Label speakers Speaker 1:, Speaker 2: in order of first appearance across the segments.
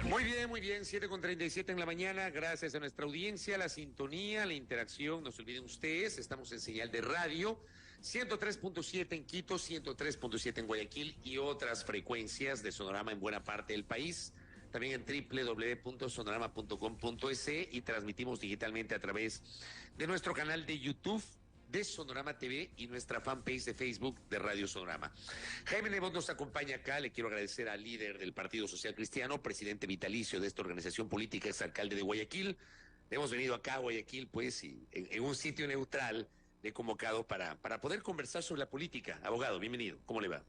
Speaker 1: Muy bien, 7:37 en la mañana, gracias a nuestra audiencia, la sintonía, la interacción, no se olviden ustedes, estamos en señal de radio, 103.7 en Quito, 103.7 en Guayaquil y otras frecuencias de Sonorama en buena parte del país, también en www.sonorama.com.es y transmitimos digitalmente a través de nuestro canal de YouTube de Sonorama TV y nuestra fanpage de Facebook de Radio Sonorama. Jaime Nebot nos acompaña acá, le quiero agradecer al líder del Partido Social Cristiano, presidente vitalicio de esta organización política, exalcalde de Guayaquil. Hemos venido acá a Guayaquil, pues, y en un sitio neutral le he convocado para poder conversar sobre la política. Abogado, bienvenido, ¿cómo le va?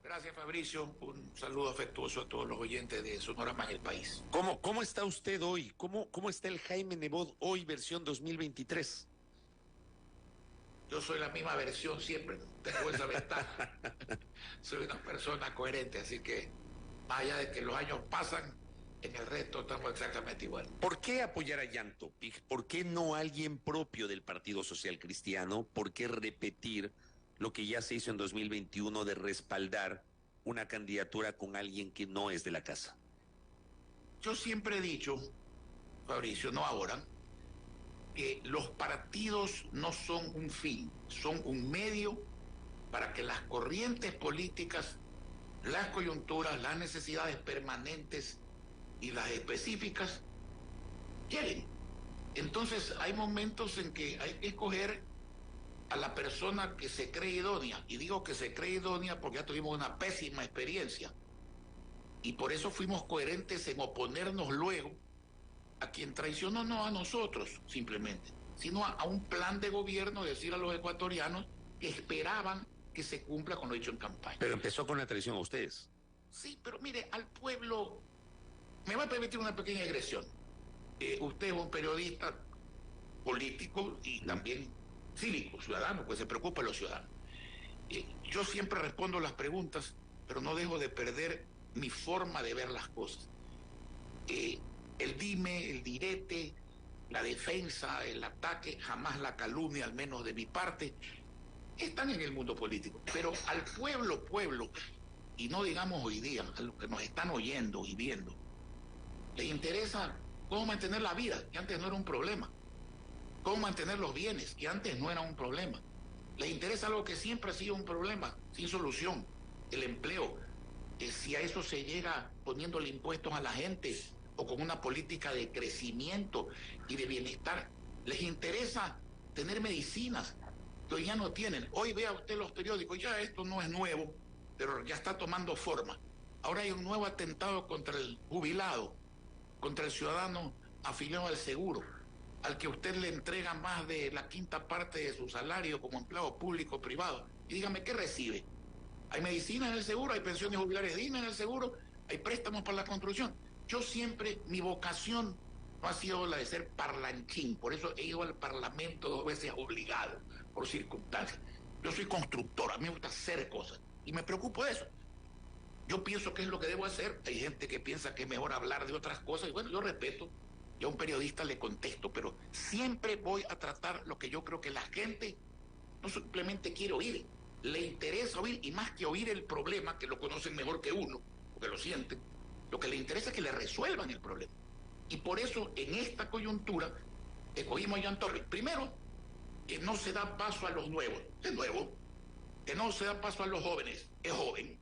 Speaker 2: Gracias, Fabricio. Un saludo afectuoso a todos los oyentes de Sonorama en el país.
Speaker 1: ¿Cómo está usted hoy? ¿Cómo está el Jaime Nebot hoy, versión 2023?
Speaker 2: Yo soy la misma versión siempre, tengo esa ventaja. Soy una persona coherente, así que más allá de que los años pasan, en el resto estamos exactamente igual.
Speaker 1: ¿Por qué apoyar a Jan Topic? ¿Por qué no alguien propio del Partido Social Cristiano? ¿Por qué repetir lo que ya se hizo en 2021 de respaldar una candidatura con alguien que no es de la casa?
Speaker 2: Yo siempre he dicho, Fabricio, no ahora, que los partidos no son un fin, son un medio para que las corrientes políticas, las coyunturas, las necesidades permanentes y las específicas lleguen. Entonces hay momentos en que hay que escoger a la persona que se cree idónea, y digo que se cree idónea porque ya tuvimos una pésima experiencia y por eso fuimos coherentes en oponernos luego a quien traicionó, no a nosotros simplemente, sino a un plan de gobierno, decir a los ecuatorianos que esperaban que se cumpla con lo dicho en campaña.
Speaker 1: Pero empezó con la traición a ustedes.
Speaker 2: Sí, pero mire, al pueblo, me va a permitir una pequeña digresión. Usted es un periodista político y también cívico, ciudadano, pues se preocupa de los ciudadanos. Yo siempre respondo las preguntas, pero no dejo de perder mi forma de ver las cosas. El dime, el direte, la defensa, el ataque, jamás la calumnia, al menos de mi parte, están en el mundo político. Pero al pueblo, y no digamos hoy día, a los que nos están oyendo y viendo, les interesa cómo mantener la vida, que antes no era un problema, cómo mantener los bienes, que antes no era un problema. Les interesa algo que siempre ha sido un problema, sin solución, el empleo. Si a eso se llega poniéndole impuestos a la gente, o con una política de crecimiento y de bienestar. Les interesa tener medicinas que hoy ya no tienen. Hoy vea usted los periódicos, ya esto no es nuevo, pero ya está tomando forma. Ahora hay un nuevo atentado contra el jubilado, contra el ciudadano afiliado al seguro, al que usted le entrega más de la quinta parte de su salario como empleado público o privado. Y dígame, ¿qué recibe? Hay medicina en el seguro, hay pensiones jubilares dignas en el seguro, hay préstamos para la construcción. Yo siempre, mi vocación no ha sido la de ser parlanchín, por eso he ido al Parlamento 2 veces obligado, por circunstancias. Yo soy constructor, a mí me gusta hacer cosas, y me preocupo de eso. Yo pienso que es lo que debo hacer, hay gente que piensa que es mejor hablar de otras cosas, y bueno, yo respeto, yo a un periodista le contesto, pero siempre voy a tratar lo que yo creo que la gente no simplemente quiere oír, le interesa oír, y más que oír el problema, que lo conocen mejor que uno, porque lo sienten, lo que le interesa es que le resuelvan el problema. Y por eso, en esta coyuntura, escogimos a Jan Topic. Primero, que no se da paso a los nuevos, es nuevo. Que no se da paso a los jóvenes, es joven.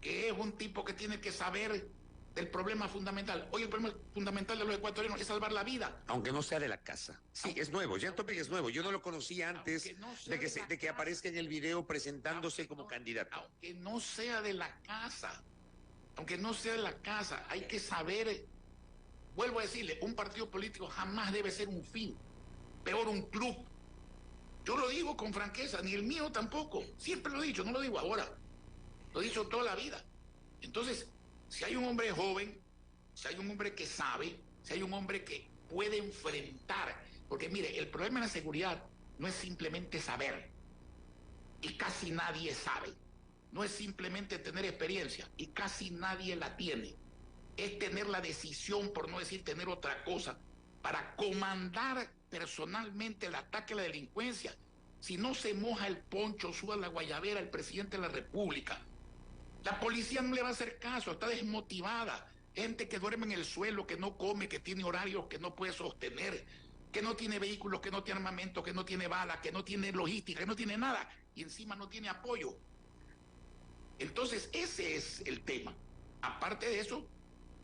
Speaker 2: Que es un tipo que tiene que saber del problema fundamental. Hoy el problema fundamental de los ecuatorianos es salvar la vida.
Speaker 1: Aunque no sea de la casa. Sí, es nuevo, Jan Topic es nuevo. Yo no lo conocía antes de que aparezca en el video presentándose como candidato.
Speaker 2: Aunque no sea de la casa. Aunque no sea la casa, hay que saber, vuelvo a decirle, un partido político jamás debe ser un fin, peor un club. Yo lo digo con franqueza, ni el mío tampoco, siempre lo he dicho, no lo digo ahora, lo he dicho toda la vida. Entonces, si hay un hombre joven, si hay un hombre que sabe, si hay un hombre que puede enfrentar, porque mire, el problema de la seguridad no es simplemente saber, y casi nadie sabe. No es simplemente tener experiencia, y casi nadie la tiene. Es tener la decisión, por no decir tener otra cosa, para comandar personalmente el ataque a la delincuencia. Si no se moja el poncho, suba la guayabera el presidente de la República, la policía no le va a hacer caso, está desmotivada. gente que duerme en el suelo, que no come, que tiene horarios que no puede sostener, que no tiene vehículos, que no tiene armamento, que no tiene balas, que no tiene logística, que no tiene nada, y encima no tiene apoyo. Entonces, ese es el tema. Aparte de eso,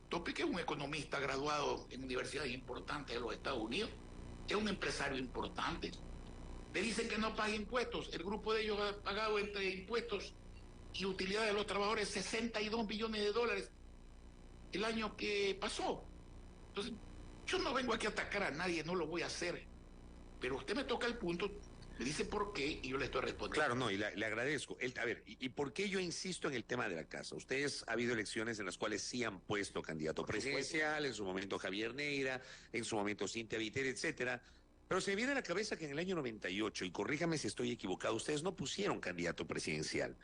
Speaker 2: Topic es un economista graduado en universidades importantes de los Estados Unidos, es un empresario importante. Le dicen que no pague impuestos. El grupo de ellos ha pagado entre impuestos y utilidades de los trabajadores 62 billones de dólares el año que pasó. Entonces, yo no vengo aquí a atacar a nadie, no lo voy a hacer. Pero usted me toca el punto, me dice por qué y yo le estoy respondiendo.
Speaker 1: Claro, no, y le agradezco. A ver, ¿y por qué yo insisto en el tema de la casa? Ustedes, ha habido elecciones en las cuales sí han puesto candidato presidencial, en su momento Javier Neira, en su momento Cintia Viteri, etcétera. Pero se me viene a la cabeza que en el año 98, y corríjame si estoy equivocado, ustedes no pusieron candidato presidencial.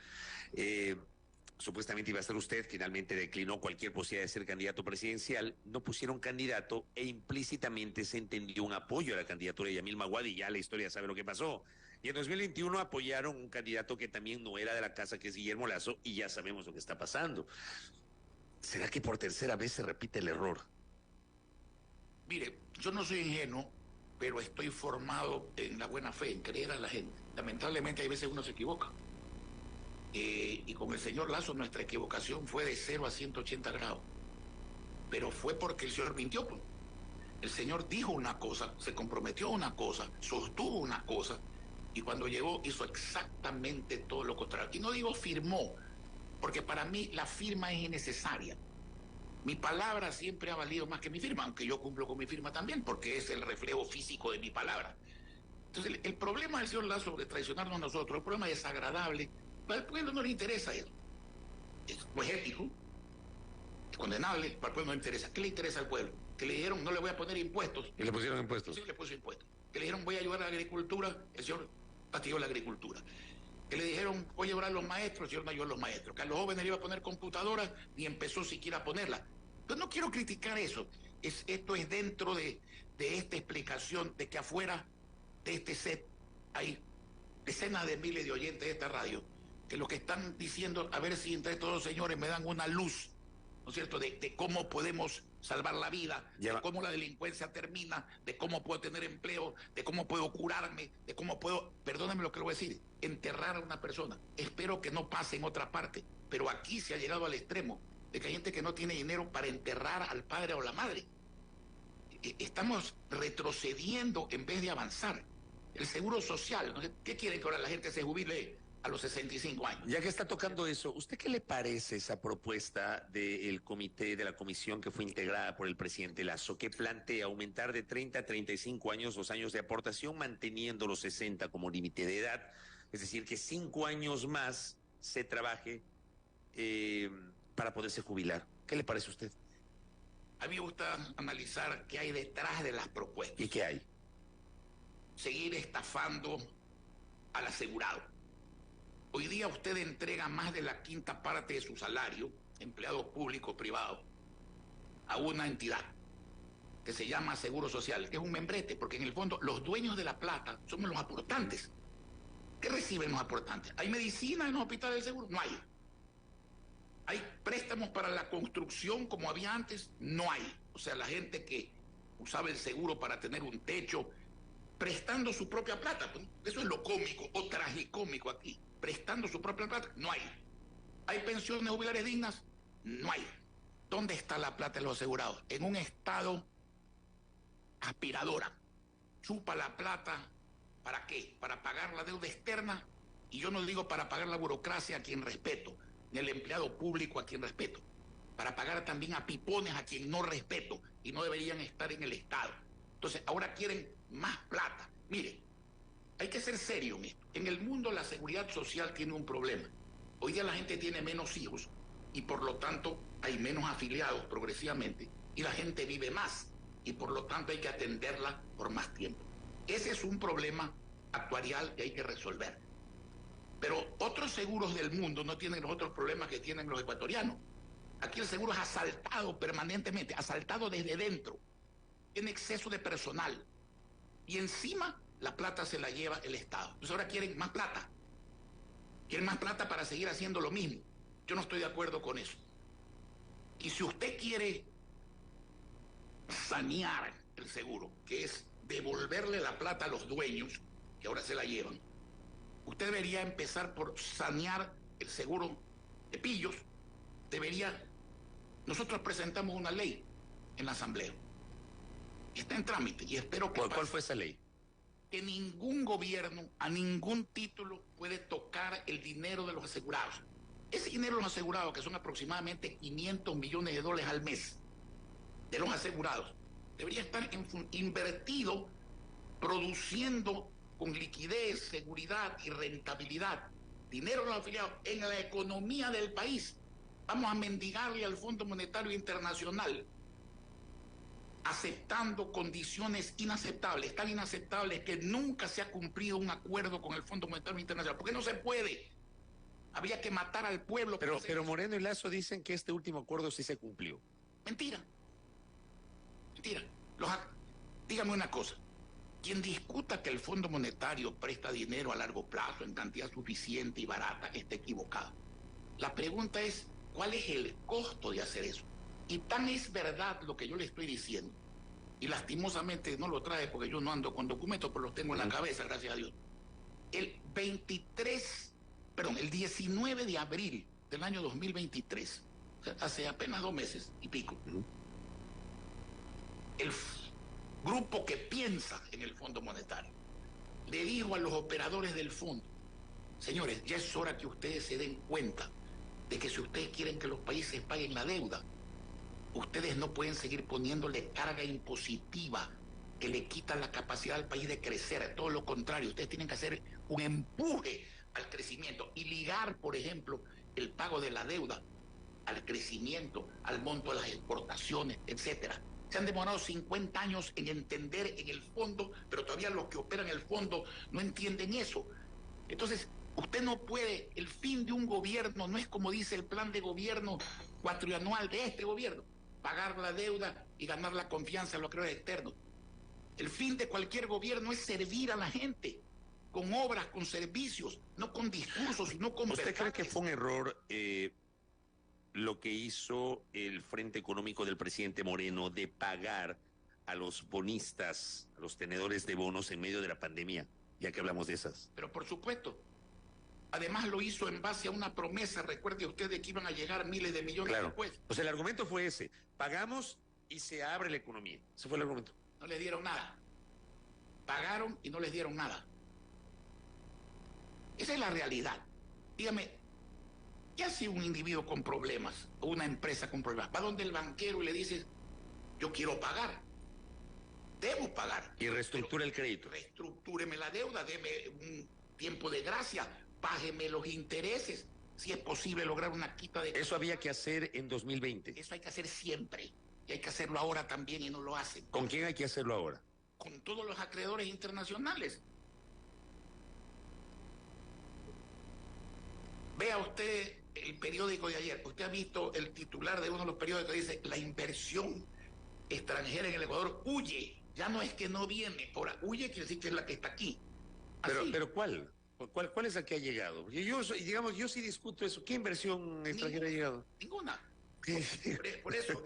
Speaker 1: Supuestamente iba a ser usted, finalmente declinó cualquier posibilidad de ser candidato presidencial, no pusieron candidato e implícitamente se entendió un apoyo a la candidatura de Yamil Maguad y ya la historia sabe lo que pasó. Y en 2021 apoyaron un candidato que también no era de la casa, que es Guillermo Lasso, y ya sabemos lo que está pasando. ¿Será que por tercera vez se repite el error?
Speaker 2: Mire, yo no soy ingenuo, pero estoy formado en la buena fe, en creer a la gente. Lamentablemente hay veces uno se equivoca. Y con el señor Lasso nuestra equivocación fue de 0 a 180 grados. Pero fue porque el señor mintió. Pues. El señor dijo una cosa, se comprometió a una cosa, sostuvo una cosa, y cuando llegó hizo exactamente todo lo contrario. Y no digo firmó, porque para mí la firma es innecesaria. Mi palabra siempre ha valido más que mi firma, aunque yo cumplo con mi firma también, porque es el reflejo físico de mi palabra. Entonces, el problema del señor Lasso de traicionarnos a nosotros, el problema desagradable, al pueblo no le interesa eso. No es ético, es condenable, para el pueblo no le interesa. ¿Qué le interesa al pueblo? Que le dijeron, no le voy a poner impuestos.
Speaker 1: ¿Y le pusieron impuestos?
Speaker 2: Sí, le puso impuestos. Que le dijeron, voy a ayudar a la agricultura, el señor fastidió la agricultura. Que le dijeron, voy a llevar a los maestros, el señor no ayudó a los maestros. Que a los jóvenes le iba a poner computadoras, ni empezó siquiera a ponerlas. Yo no quiero criticar eso. Esto es dentro de esta explicación de que afuera de este set hay decenas de miles de oyentes de esta radio que lo que están diciendo, a ver si entre estos dos señores me dan una luz, ¿no es cierto?, de cómo podemos salvar la vida, de cómo la delincuencia termina, de cómo puedo tener empleo, de cómo puedo curarme, de cómo puedo, perdónenme lo que le voy a decir, enterrar a una persona. Espero que no pase en otra parte, pero aquí se ha llegado al extremo de que hay gente que no tiene dinero para enterrar al padre o la madre. Estamos retrocediendo en vez de avanzar. El seguro social, ¿no? ¿Qué quieren que ahora la gente se jubile a los 65 años?
Speaker 1: Ya que está tocando eso, ¿usted qué le parece esa propuesta del comité, de la comisión que fue integrada por el presidente Lasso, que plantea aumentar de 30 a 35 años los años de aportación, manteniendo los 60 como límite de edad? Es decir, que 5 años más se trabaje para poderse jubilar. ¿Qué le parece a usted?
Speaker 2: A mí me gusta analizar qué hay detrás de las propuestas.
Speaker 1: ¿Y qué hay?
Speaker 2: Seguir estafando al asegurado. Hoy día usted entrega más de la quinta parte de su salario, empleado público o privado, a una entidad que se llama Seguro Social, que es un membrete, porque en el fondo los dueños de la plata somos los aportantes. ¿Qué reciben los aportantes? ¿Hay medicina en los hospitales del seguro? No hay. ¿Hay préstamos para la construcción como había antes? No hay. O sea, la gente que usaba el seguro para tener un techo, prestando su propia plata. Eso es lo cómico o tragicómico aquí. Prestando su propia plata, no hay. ¿Hay pensiones jubilares dignas? No hay. ¿Dónde está la plata de los asegurados? En un estado aspiradora. Chupa la plata, ¿para qué? Para pagar la deuda externa, y yo no digo para pagar la burocracia a quien respeto, ni el empleado público a quien respeto, para pagar también a pipones a quien no respeto y no deberían estar en el Estado. Entonces, ahora quieren más plata. Mire, hay que ser serio en esto. En el mundo la seguridad social tiene un problema. Hoy día la gente tiene menos hijos y por lo tanto hay menos afiliados progresivamente y la gente vive más y por lo tanto hay que atenderla por más tiempo. Ese es un problema actuarial que hay que resolver. Pero otros seguros del mundo no tienen los otros problemas que tienen los ecuatorianos. Aquí el seguro es asaltado permanentemente, asaltado desde dentro. Tiene exceso de personal. Y encima la plata se la lleva el Estado. Entonces ahora quieren más plata. Quieren más plata para seguir haciendo lo mismo. Yo no estoy de acuerdo con eso. Y si usted quiere sanear el seguro, que es devolverle la plata a los dueños, que ahora se la llevan, usted debería empezar por sanear el seguro de pillos. Nosotros presentamos una ley en la Asamblea. Está en trámite y espero que
Speaker 1: ¿Cuál fue esa ley?
Speaker 2: Que ningún gobierno a ningún título puede tocar el dinero de los asegurados. Ese dinero de los asegurados, que son aproximadamente 500 millones de dólares al mes de los asegurados, debería estar invertido produciendo con liquidez, seguridad y rentabilidad dinero de los afiliados en la economía del país. Vamos a mendigarle al Fondo Monetario Internacional aceptando condiciones inaceptables, tan inaceptables que nunca se ha cumplido un acuerdo con el Fondo Monetario Internacional. ¿Por qué no se puede? Habría que matar al pueblo.
Speaker 1: Pero Moreno y Lasso dicen que este último acuerdo sí se cumplió.
Speaker 2: Mentira. Mentira. Dígame una cosa. Quien discuta que el Fondo Monetario presta dinero a largo plazo en cantidad suficiente y barata está equivocado. La pregunta es, ¿cuál es el costo de hacer eso? Y tan es verdad lo que yo le estoy diciendo, y lastimosamente no lo trae porque yo no ando con documentos, pero los tengo en la cabeza, gracias a Dios. El 19 de abril del año 2023, o sea, hace apenas 2 meses y pico, el grupo que piensa en el Fondo Monetario le dijo a los operadores del fondo: señores, ya es hora que ustedes se den cuenta de que si ustedes quieren que los países paguen la deuda, ustedes no pueden seguir poniéndole carga impositiva que le quita la capacidad al país de crecer. Todo lo contrario, ustedes tienen que hacer un empuje al crecimiento y ligar, por ejemplo, el pago de la deuda al crecimiento, al monto de las exportaciones, etcétera. Se han demorado 50 años en entender en el fondo, pero todavía los que operan el fondo no entienden eso. Entonces, usted no puede, el fin de un gobierno no es como dice el plan de gobierno cuatrianual de este gobierno, pagar la deuda y ganar la confianza de los creadores externos. El fin de cualquier gobierno es servir a la gente, con obras, con servicios, no con discursos, sino con
Speaker 1: ¿Usted
Speaker 2: verdades.
Speaker 1: cree que fue un error lo que hizo el Frente Económico del presidente Moreno de pagar a los bonistas, a los tenedores de bonos en medio de la pandemia, ya que hablamos de esas?
Speaker 2: Pero por supuesto. Además lo hizo en base a una promesa, recuerde usted, de que iban a llegar miles de millones después.
Speaker 1: O sea, el argumento fue ese: pagamos y se abre la economía. Ese fue el argumento.
Speaker 2: No les dieron nada. Pagaron y no les dieron nada. Esa es la realidad. Dígame, ¿qué hace un individuo con problemas o una empresa con problemas? Va donde el banquero y le dice: yo quiero pagar, debo pagar.
Speaker 1: Y reestructura el crédito.
Speaker 2: Reestructúreme la deuda, deme un tiempo de gracia, págeme los intereses, si es posible lograr una quita de...
Speaker 1: Eso había que hacer en 2020.
Speaker 2: Eso hay que hacer siempre, y hay que hacerlo ahora también, y no lo hacen.
Speaker 1: ¿Con quién hay que hacerlo ahora?
Speaker 2: Con todos los acreedores internacionales. Vea usted el periódico de ayer. Usted ha visto el titular de uno de los periódicos que dice: la inversión extranjera en el Ecuador huye. Ya no es que no viene, ahora huye quiere decir que es la que está aquí.
Speaker 1: Pero ¿cuál? ¿Cuál es la que ha llegado? Porque yo sí discuto eso. ¿Qué inversión extranjera ha llegado?
Speaker 2: Ninguna. Por eso,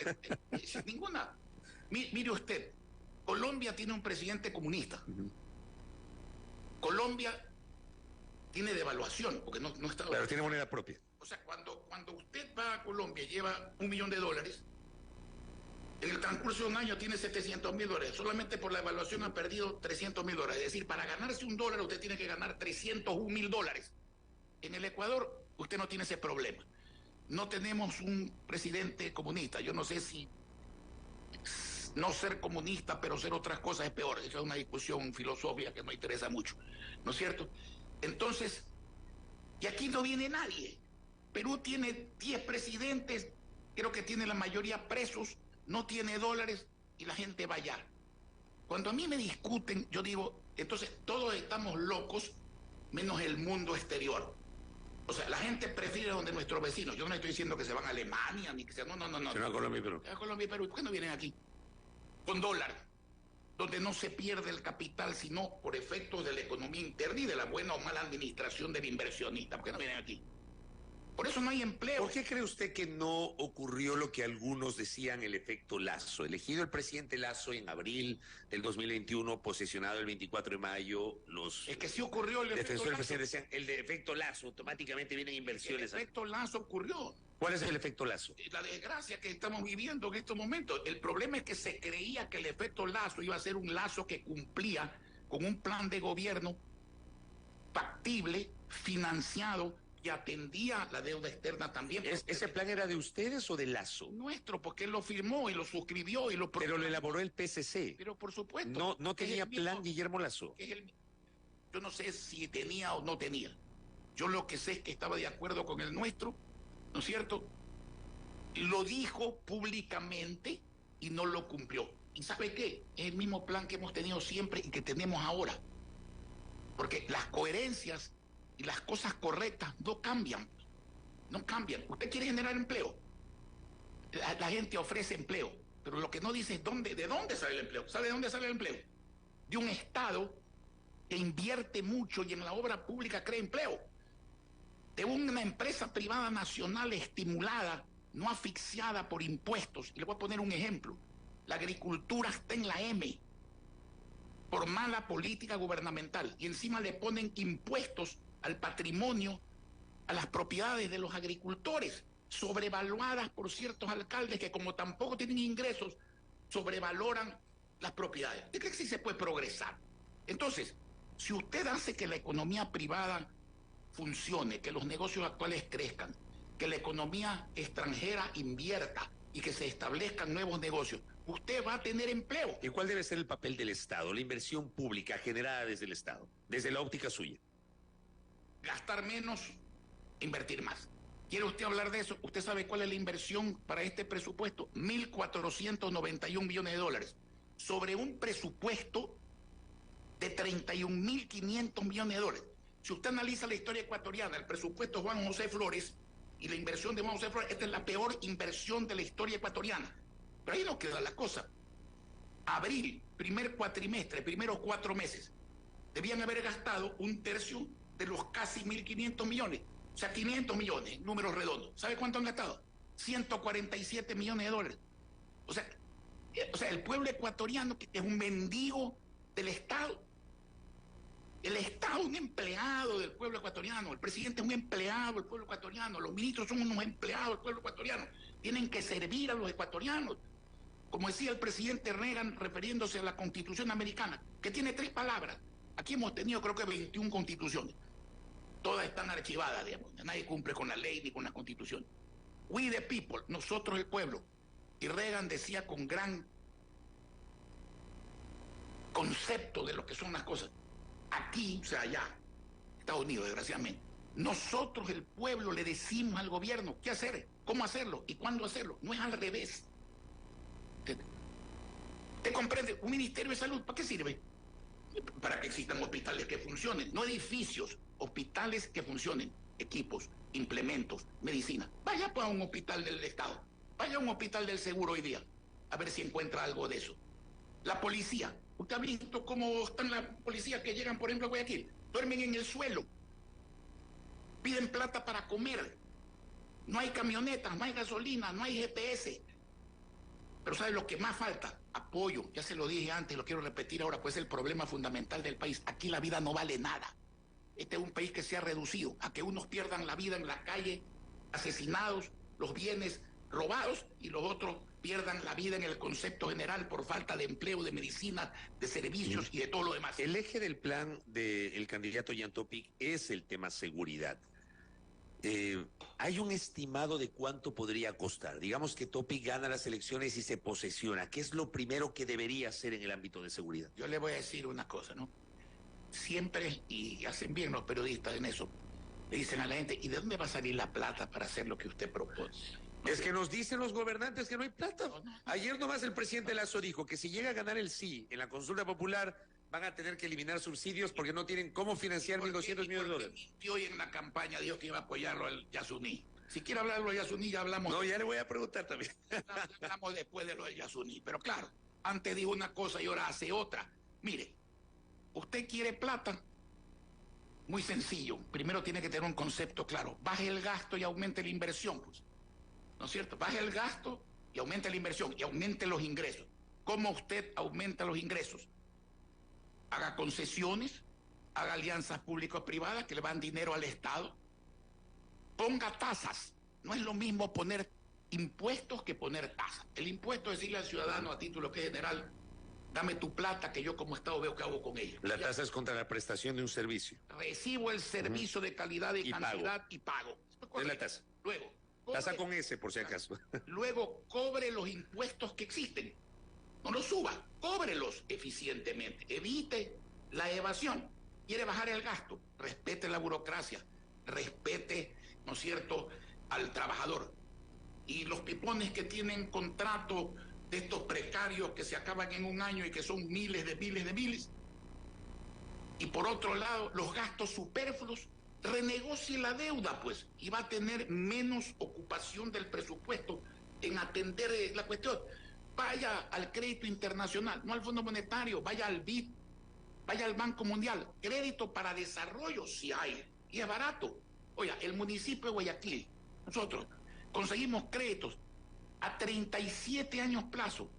Speaker 2: ninguna. Mire usted, Colombia tiene un presidente comunista. Colombia tiene devaluación, porque no está...
Speaker 1: Claro, tiene moneda propia.
Speaker 2: O sea, cuando usted va a Colombia y lleva $1 millón, en el transcurso de un año tiene $700,000. Solamente por la evaluación ha perdido $300,000. Es decir, para ganarse $1 usted tiene que ganar $301,000. En el Ecuador usted no tiene ese problema. No tenemos un presidente comunista. Yo no sé si no ser comunista, pero ser otras cosas es peor. Esa es una discusión filosófica que no interesa mucho, ¿no es cierto? Entonces, y aquí no viene nadie. Perú tiene 10 presidentes, creo que tiene la mayoría presos, no tiene dólares y la gente va allá. Cuando a mí me discuten, yo digo, entonces todos estamos locos menos el mundo exterior. O sea, la gente prefiere donde nuestros vecinos. Yo no estoy diciendo que se van a Alemania, ni que se... No.
Speaker 1: Se van a Colombia y Perú.
Speaker 2: A Colombia y Perú. ¿Por qué no vienen aquí? Con dólar, donde no se pierde el capital, sino por efectos de la economía interna y de la buena o mala administración del inversionista. ¿Por qué no vienen aquí? Por eso no hay empleo.
Speaker 1: ¿Por qué cree usted que no ocurrió lo que algunos decían, el efecto Lazo? Elegido el presidente Lazo en abril del 2021, posesionado el 24 de mayo, los
Speaker 2: Es que sí ocurrió el efecto
Speaker 1: defensores del
Speaker 2: Lazo.
Speaker 1: presidente decían, el de efecto Lazo, automáticamente vienen inversiones.
Speaker 2: El efecto Lazo ocurrió.
Speaker 1: ¿Cuál es el efecto Lazo?
Speaker 2: La desgracia que estamos viviendo en estos momentos. El problema es que se creía que el efecto Lazo iba a ser un lazo que cumplía con un plan de gobierno factible, financiado, que atendía la deuda externa también.
Speaker 1: ¿Ese plan era de ustedes o de Lazo?
Speaker 2: Nuestro, porque él lo firmó y lo suscribió y lo...
Speaker 1: Pero lo elaboró el PCC.
Speaker 2: Pero por supuesto.
Speaker 1: No tenía plan Guillermo Lazo.
Speaker 2: Yo no sé si tenía o no tenía. Yo lo que sé es que estaba de acuerdo con el nuestro, ¿no es cierto? Lo dijo públicamente y no lo cumplió. ¿Y sabe qué? Es el mismo plan que hemos tenido siempre y que tenemos ahora. Porque las coherencias y las cosas correctas no cambian. No cambian. Usted quiere generar empleo. La gente ofrece empleo. Pero lo que no dice es de dónde sale el empleo. ¿Sabe de dónde sale el empleo? De un Estado que invierte mucho y en la obra pública crea empleo. De una empresa privada nacional estimulada, no asfixiada por impuestos. Y le voy a poner un ejemplo. La agricultura está en la M por mala política gubernamental. Y encima le ponen impuestos al patrimonio, a las propiedades de los agricultores, sobrevaluadas por ciertos alcaldes que como tampoco tienen ingresos, sobrevaloran las propiedades. ¿Usted cree que sí se puede progresar? Entonces, si usted hace que la economía privada funcione, que los negocios actuales crezcan, que la economía extranjera invierta y que se establezcan nuevos negocios, usted va a tener empleo.
Speaker 1: ¿Y cuál debe ser el papel del Estado, la inversión pública generada desde el Estado, desde la óptica suya?
Speaker 2: Gastar menos, invertir más. ¿Quiere usted hablar de eso? ¿Usted sabe cuál es la inversión para este presupuesto? 1.491 millones de dólares. Sobre un presupuesto de 31.500 millones de dólares. Si usted analiza la historia ecuatoriana, el presupuesto de Juan José Flores y la inversión de Juan José Flores, esta es la peor inversión de la historia ecuatoriana. Pero ahí no queda la cosa. Abril, primer cuatrimestre, primeros 4 meses, debían haber gastado un tercio de los casi 1.500 millones. O sea, 500 millones, números redondos. ¿Sabe cuánto han gastado? 147 millones de dólares. O sea, el pueblo ecuatoriano, que es un mendigo del Estado. El Estado es un empleado del pueblo ecuatoriano. El presidente es un empleado del pueblo ecuatoriano. Los ministros son unos empleados del pueblo ecuatoriano. Tienen que servir a los ecuatorianos. Como decía el presidente Reagan, refiriéndose a la Constitución americana, que tiene 3 palabras. Aquí hemos tenido, creo que 21 constituciones. Todas están archivadas, digamos. Nadie cumple con la ley ni con la Constitución. We the people, nosotros el pueblo. Y Reagan decía con gran concepto de lo que son las cosas. Aquí, o sea, allá, Estados Unidos, desgraciadamente, nosotros, el pueblo, le decimos al gobierno qué hacer, cómo hacerlo y cuándo hacerlo. No es al revés. ¿Te comprende? Un ministerio de salud, ¿para qué sirve? Para que existan hospitales que funcionen, no edificios, hospitales que funcionen, equipos, implementos, medicina. Vaya pues a un hospital del Estado, vaya a un hospital del seguro hoy día, a ver si encuentra algo de eso. La policía, ¿usted ha visto cómo están las policías que llegan, por ejemplo, a Guayaquil? Duermen en el suelo, piden plata para comer, no hay camionetas, no hay gasolina, no hay GPS. Pero ¿sabe lo que más falta? Apoyo. Ya se lo dije antes, lo quiero repetir ahora, pues es el problema fundamental del país. Aquí la vida no vale nada. Este es un país que se ha reducido a que unos pierdan la vida en la calle, asesinados, los bienes robados, y los otros pierdan la vida en el concepto general por falta de empleo, de medicina, de servicios y de todo lo demás.
Speaker 1: El eje del plan del candidato Jan Topic es el tema seguridad. ¿Hay un estimado de cuánto podría costar? Digamos que Topic gana las elecciones y se posesiona. ¿Qué es lo primero que debería hacer en el ámbito de seguridad?
Speaker 2: Yo le voy a decir una cosa, ¿no? Siempre, y hacen bien los periodistas en eso, le dicen a la gente, ¿y de dónde va a salir la plata para hacer lo que usted propone?
Speaker 1: Es que nos dicen los gobernantes que no hay plata. Ayer nomás el presidente Lazo dijo que si llega a ganar el sí en la consulta popular, van a tener que eliminar subsidios porque no tienen cómo financiar 1.200 millones de dólares.
Speaker 2: Mintió hoy en la campaña, dijo que iba a apoyarlo al Yasuní. Si quiere hablar de lo de Yasuní, ya hablamos.
Speaker 1: No, ya le voy a preguntar también.
Speaker 2: Hablamos después de lo de Yasuní. Pero claro, antes dijo una cosa y ahora hace otra. Mire, usted quiere plata, Muy sencillo. Primero tiene que tener un concepto claro. Baje el gasto y aumente la inversión, pues. ¿No es cierto? Baje el gasto y aumente la inversión y aumente los ingresos. ¿Cómo usted aumenta los ingresos? Haga concesiones, haga alianzas público-privadas que le van dinero al Estado. Ponga tasas. No es lo mismo poner impuestos que poner tasas. El impuesto es decirle al ciudadano a título que general, dame tu plata que yo como Estado veo qué hago con ella.
Speaker 1: La tasa es contra la prestación de un servicio.
Speaker 2: Recibo el servicio de calidad y cantidad y pago.
Speaker 1: Es la tasa.
Speaker 2: Luego,
Speaker 1: tasa con S, por si acaso.
Speaker 2: Luego, cobre los impuestos que existen. No los suba, cóbrelos eficientemente. Evite la evasión. Quiere bajar el gasto, respete la burocracia, respete, ¿no es cierto?, al trabajador. Y los pipones que tienen contrato de estos precarios que se acaban en un año y que son miles de miles. Y por otro lado, los gastos superfluos, renegocie la deuda, pues, y va a tener menos ocupación del presupuesto en atender la cuestión. Vaya al crédito internacional, no al Fondo Monetario, vaya al BID, vaya al Banco Mundial. Crédito para desarrollo sí hay, y es barato. Oiga, el municipio de Guayaquil, nosotros conseguimos créditos a 37 años plazo.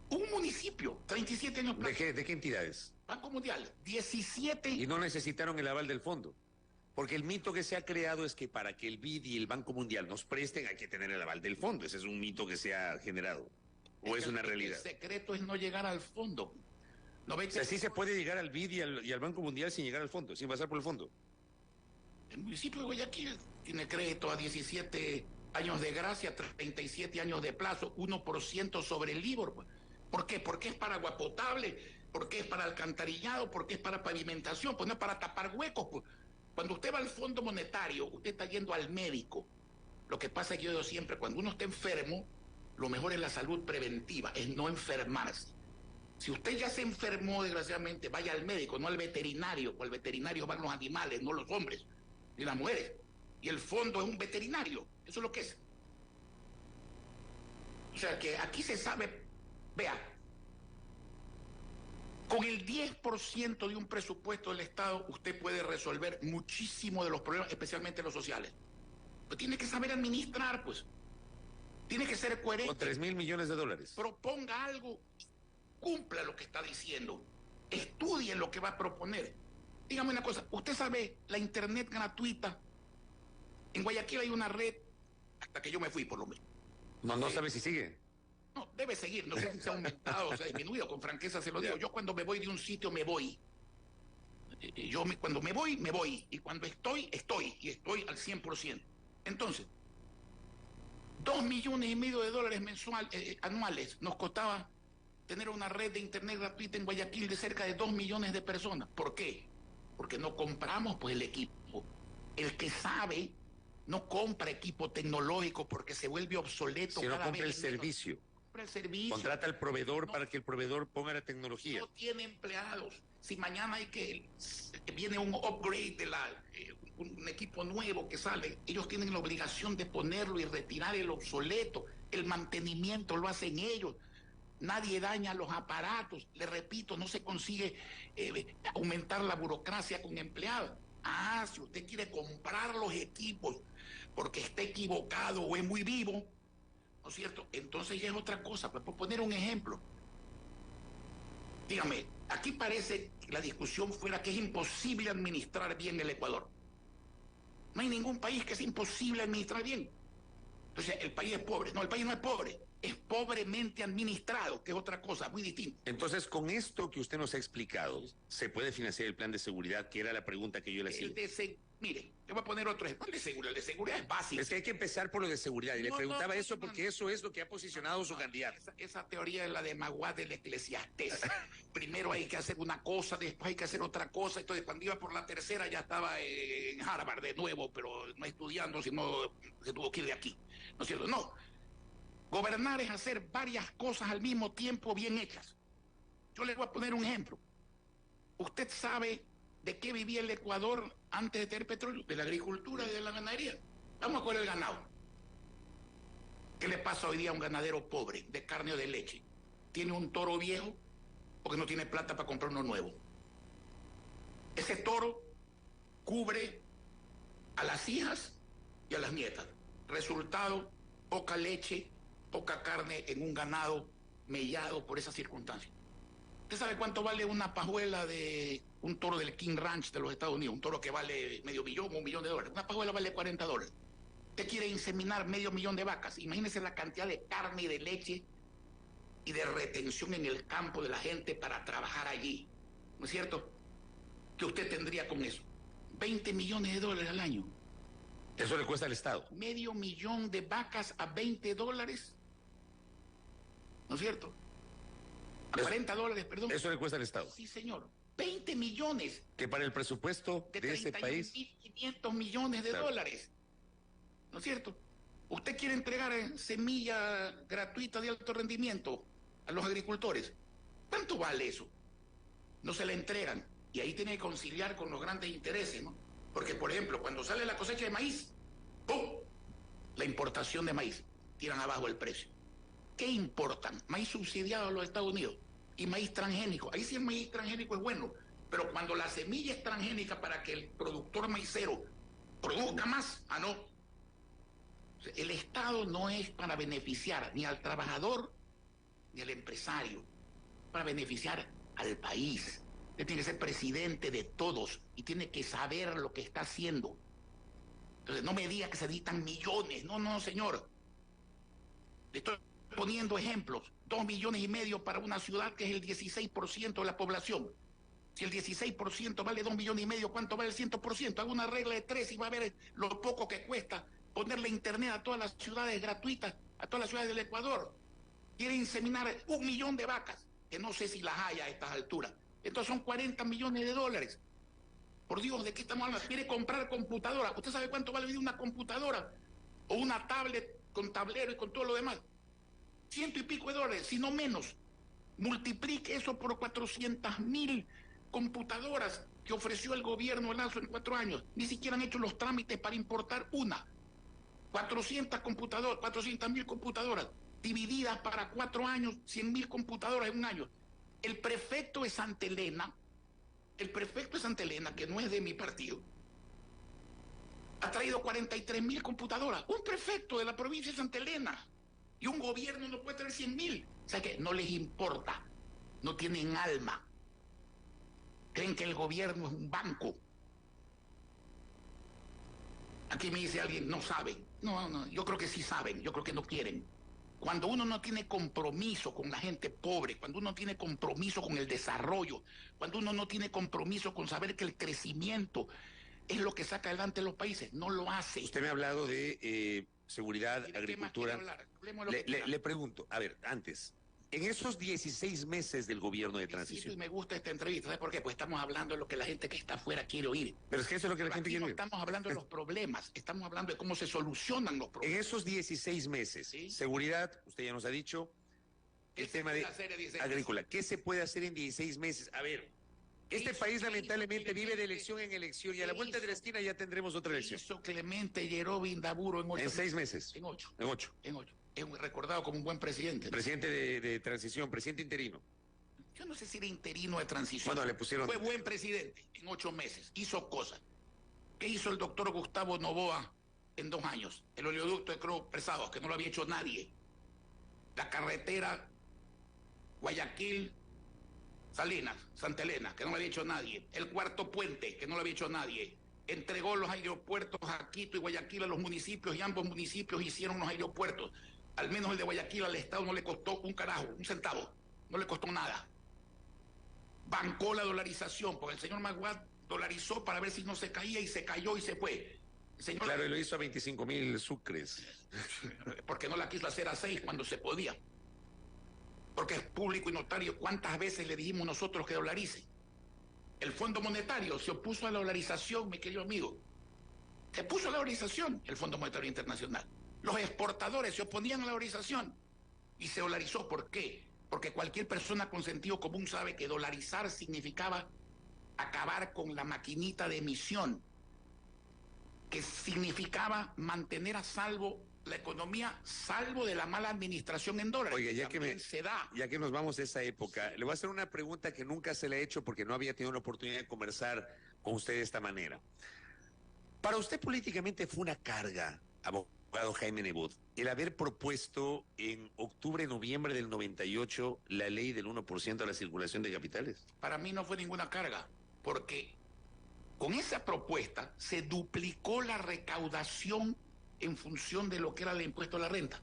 Speaker 2: Un municipio, 37 años plazo.
Speaker 1: ¿De qué entidades?
Speaker 2: Banco Mundial, 17.
Speaker 1: Y no necesitaron el aval del fondo. Porque el mito que se ha creado es que para que el BID y el Banco Mundial nos presten hay que tener el aval del fondo. Ese es un mito que se ha generado. ¿O es una realidad?
Speaker 2: El secreto es no llegar al fondo. ¿No ve que
Speaker 1: o sea, sí se puede llegar al BID y al Banco Mundial sin llegar al fondo, sin pasar por el fondo?
Speaker 2: El municipio de Guayaquil tiene crédito a 17 años de gracia, 37 años de plazo, 1% sobre el LIBOR. ¿Por qué? Porque es para agua potable, porque es para alcantarillado, porque es para pavimentación, pues no es para tapar huecos. Pues. Cuando usted va al Fondo Monetario, usted está yendo al médico. Lo que pasa es que yo digo siempre, cuando uno está enfermo, lo mejor es la salud preventiva, es no enfermarse. Si usted ya se enfermó, desgraciadamente, vaya al médico, no al veterinario, o al veterinario van los animales, no los hombres, ni las mujeres. Y el fondo es un veterinario, eso es lo que es. O sea que aquí se sabe, vea, con el 10% de un presupuesto del Estado, usted puede resolver muchísimo de los problemas, especialmente los sociales. Pero tiene que saber administrar, pues. Tiene que ser coherente.
Speaker 1: Con 3.000 millones de dólares.
Speaker 2: Proponga algo, cumpla lo que está diciendo, estudie lo que va a proponer. Dígame una cosa, usted sabe la internet gratuita. En Guayaquil hay una red, hasta que yo me fui por lo menos.
Speaker 1: No sabe si sigue.
Speaker 2: No, debe seguir, no sé si se ha aumentado o se ha disminuido, con franqueza se lo digo. Yo cuando me voy de un sitio me voy. Cuando me voy. Y cuando estoy y estoy al 100%. Entonces, 2,5 millones de dólares anuales nos costaba tener una red de internet gratuita en Guayaquil de cerca de 2 millones de personas. ¿Por qué? Porque no compramos pues el equipo. El que sabe no compra equipo tecnológico porque se vuelve obsoleto.
Speaker 1: Si no compra el servicio.
Speaker 2: Compra el servicio.
Speaker 1: Contrata al proveedor para que el proveedor ponga la tecnología.
Speaker 2: No tiene empleados. Si mañana viene un upgrade de un equipo nuevo que sale, ellos tienen la obligación de ponerlo y retirar el obsoleto. El mantenimiento lo hacen ellos. Nadie daña los aparatos. Le repito, no se consigue aumentar la burocracia con empleados. Si usted quiere comprar los equipos porque está equivocado o es muy vivo, ¿no es cierto? Entonces ya es otra cosa. Pues, por poner un ejemplo, dígame, aquí parece que la discusión fuera que es imposible administrar bien el Ecuador. No hay ningún país que sea imposible administrar bien. Entonces, el país es pobre. No, el país no es pobre. Es pobremente administrado, que es otra cosa muy distinta.
Speaker 1: Entonces, con esto que usted nos ha explicado, ¿se puede financiar el plan de seguridad? Que era la pregunta que yo le hacía.
Speaker 2: Mire, le voy a poner otro ejemplo. El de seguridad es básico.
Speaker 1: Es que hay que empezar por lo de seguridad. Y le preguntaba eso porque eso es lo que ha posicionado su candidato.
Speaker 2: Esa teoría es la de Maguad del Eclesiastés. Primero hay que hacer una cosa, después hay que hacer otra cosa. Entonces, cuando iba por la tercera, ya estaba en Harvard de nuevo, pero no estudiando, sino se tuvo que ir de aquí. ¿No es cierto? No. Gobernar es hacer varias cosas al mismo tiempo bien hechas. Yo les voy a poner un ejemplo. ¿Usted sabe de qué vivía el Ecuador antes de tener petróleo? De la agricultura y de la ganadería. Vamos a coger el ganado. ¿Qué le pasa hoy día a un ganadero pobre, de carne o de leche? Tiene un toro viejo porque no tiene plata para comprar uno nuevo. Ese toro cubre a las hijas y a las nietas. Resultado, poca leche, poca carne en un ganado mellado por esas circunstancias. ¿Usted sabe cuánto vale una pajuela de un toro del King Ranch de los Estados Unidos? Un toro que vale $500,000 o $1,000,000. Una pajuela vale $40. Usted quiere inseminar 500,000 de vacas. Imagínese la cantidad de carne y de leche y de retención en el campo de la gente para trabajar allí. ¿No es cierto? ¿Qué usted tendría con eso? $20 millones al año.
Speaker 1: Eso le cuesta al Estado.
Speaker 2: $500,000 de vacas a $20. ¿No es cierto? A $40, perdón.
Speaker 1: Eso le cuesta al Estado.
Speaker 2: Sí, señor. 20 millones.
Speaker 1: Que para el presupuesto de ese país...
Speaker 2: 500 millones de dólares. ¿No es cierto? Usted quiere entregar semilla gratuita de alto rendimiento a los agricultores. ¿Cuánto vale eso? No se la entregan. Y ahí tiene que conciliar con los grandes intereses, ¿no? Porque, por ejemplo, cuando sale la cosecha de maíz, ¡pum!, la importación de maíz, tiran abajo el precio. ¿Qué importan? Maíz subsidiado a los Estados Unidos y maíz transgénico. Ahí sí el maíz transgénico es bueno, pero cuando la semilla es transgénica para que el productor maicero produzca más, no. El Estado no es para beneficiar ni al trabajador ni al empresario, para beneficiar al país. Usted tiene que ser presidente de todos y tiene que saber lo que está haciendo. Entonces no me diga que se necesitan millones. No, señor. Le estoy poniendo ejemplos. 2,5 millones para una ciudad que es el 16% de la población. Si el 16% vale 2,5 millones, ¿cuánto vale el 100%? Haga una regla de 3 y va a ver lo poco que cuesta ponerle internet a todas las ciudades gratuitas, a todas las ciudades del Ecuador. Quiere inseminar 1 millón de vacas, que no sé si las hay a estas alturas. Entonces son $40 millones. Por Dios, ¿de qué estamos hablando? Quiere comprar computadora. ¿Usted sabe cuánto vale una computadora? O una tablet con tablero y con todo lo demás. $100 y pico, si no menos. Multiplique eso por 400,000 computadoras que ofreció el gobierno Lazo en 4 años. Ni siquiera han hecho los trámites para importar una. 400,000 computadoras divididas para 4 años, 100,000 computadoras en un año. El prefecto de Santa Elena, que no es de mi partido, ha traído 43,000 computadoras. Un prefecto de la provincia de Santa Elena. Y un gobierno no puede traer 100,000. O sea que no les importa. No tienen alma. Creen que el gobierno es un banco. Aquí me dice alguien, no saben. No, yo creo que sí saben. Yo creo que no quieren. Cuando uno no tiene compromiso con la gente pobre, cuando uno no tiene compromiso con el desarrollo, cuando uno no tiene compromiso con saber que el crecimiento es lo que saca adelante los países, no lo hace.
Speaker 1: Usted me ha hablado de seguridad, agricultura. Le pregunto, a ver, antes, en esos 16 meses del gobierno de transición.
Speaker 2: Sí, me gusta esta entrevista, ¿sabes por qué? Pues estamos hablando de lo que la gente que está afuera quiere oír.
Speaker 1: Pero es que eso es lo que la gente quiere oír.
Speaker 2: No estamos hablando de los problemas, estamos hablando de cómo se solucionan los problemas.
Speaker 1: En esos 16 meses, ¿sí? Seguridad, usted ya nos ha dicho, el tema de agrícola. ¿Qué se puede hacer en 16 meses? A ver, este país lamentablemente vive de elección en elección y a la vuelta de la esquina ya tendremos otra elección.
Speaker 2: Hizo Clemente Lleró Indaburo en 8
Speaker 1: meses. En 6 meses.
Speaker 2: En 8.
Speaker 1: En 8.
Speaker 2: Es recordado como un buen presidente.
Speaker 1: Presidente de transición, presidente interino.
Speaker 2: Yo no sé si era interino de transición.
Speaker 1: Bueno, le pusieron...
Speaker 2: Fue buen presidente en 8 meses. Hizo cosas. ¿Qué hizo el doctor Gustavo Noboa en 2 años? El oleoducto de Cruz Pesados, que no lo había hecho nadie. La carretera Guayaquil, Salinas, Santa Elena, que no lo había hecho nadie. El cuarto puente, que no lo había hecho nadie. Entregó los aeropuertos a Quito y Guayaquil a los municipios y ambos municipios hicieron los aeropuertos. Al menos el de Guayaquil al Estado no le costó un carajo, un centavo. No le costó nada. Bancó la dolarización, porque el señor Maguad dolarizó para ver si no se caía y se cayó y se fue. El señor...
Speaker 1: Claro, y lo hizo a 25,000 sucres.
Speaker 2: Porque no la quiso hacer a 6 cuando se podía. Porque es público y notario. ¿Cuántas veces le dijimos nosotros que dolarice? El Fondo Monetario se opuso a la dolarización, mi querido amigo. Se opuso a la dolarización, el Fondo Monetario Internacional. Los exportadores se oponían a la dolarización y se dolarizó. ¿Por qué? Porque cualquier persona con sentido común sabe que dolarizar significaba acabar con la maquinita de emisión, que significaba mantener a salvo la economía, salvo de la mala administración en dólares.
Speaker 1: Oiga, ya que nos vamos a esa época, le voy a hacer una pregunta que nunca se le ha hecho porque no había tenido la oportunidad de conversar con usted de esta manera. Para usted políticamente fue una carga, abogado Jaime Nebot, el haber propuesto en octubre, noviembre del 98 la ley del 1% a la circulación de capitales.
Speaker 2: Para mí no fue ninguna carga, porque con esa propuesta se duplicó la recaudación en función de lo que era el impuesto a la renta.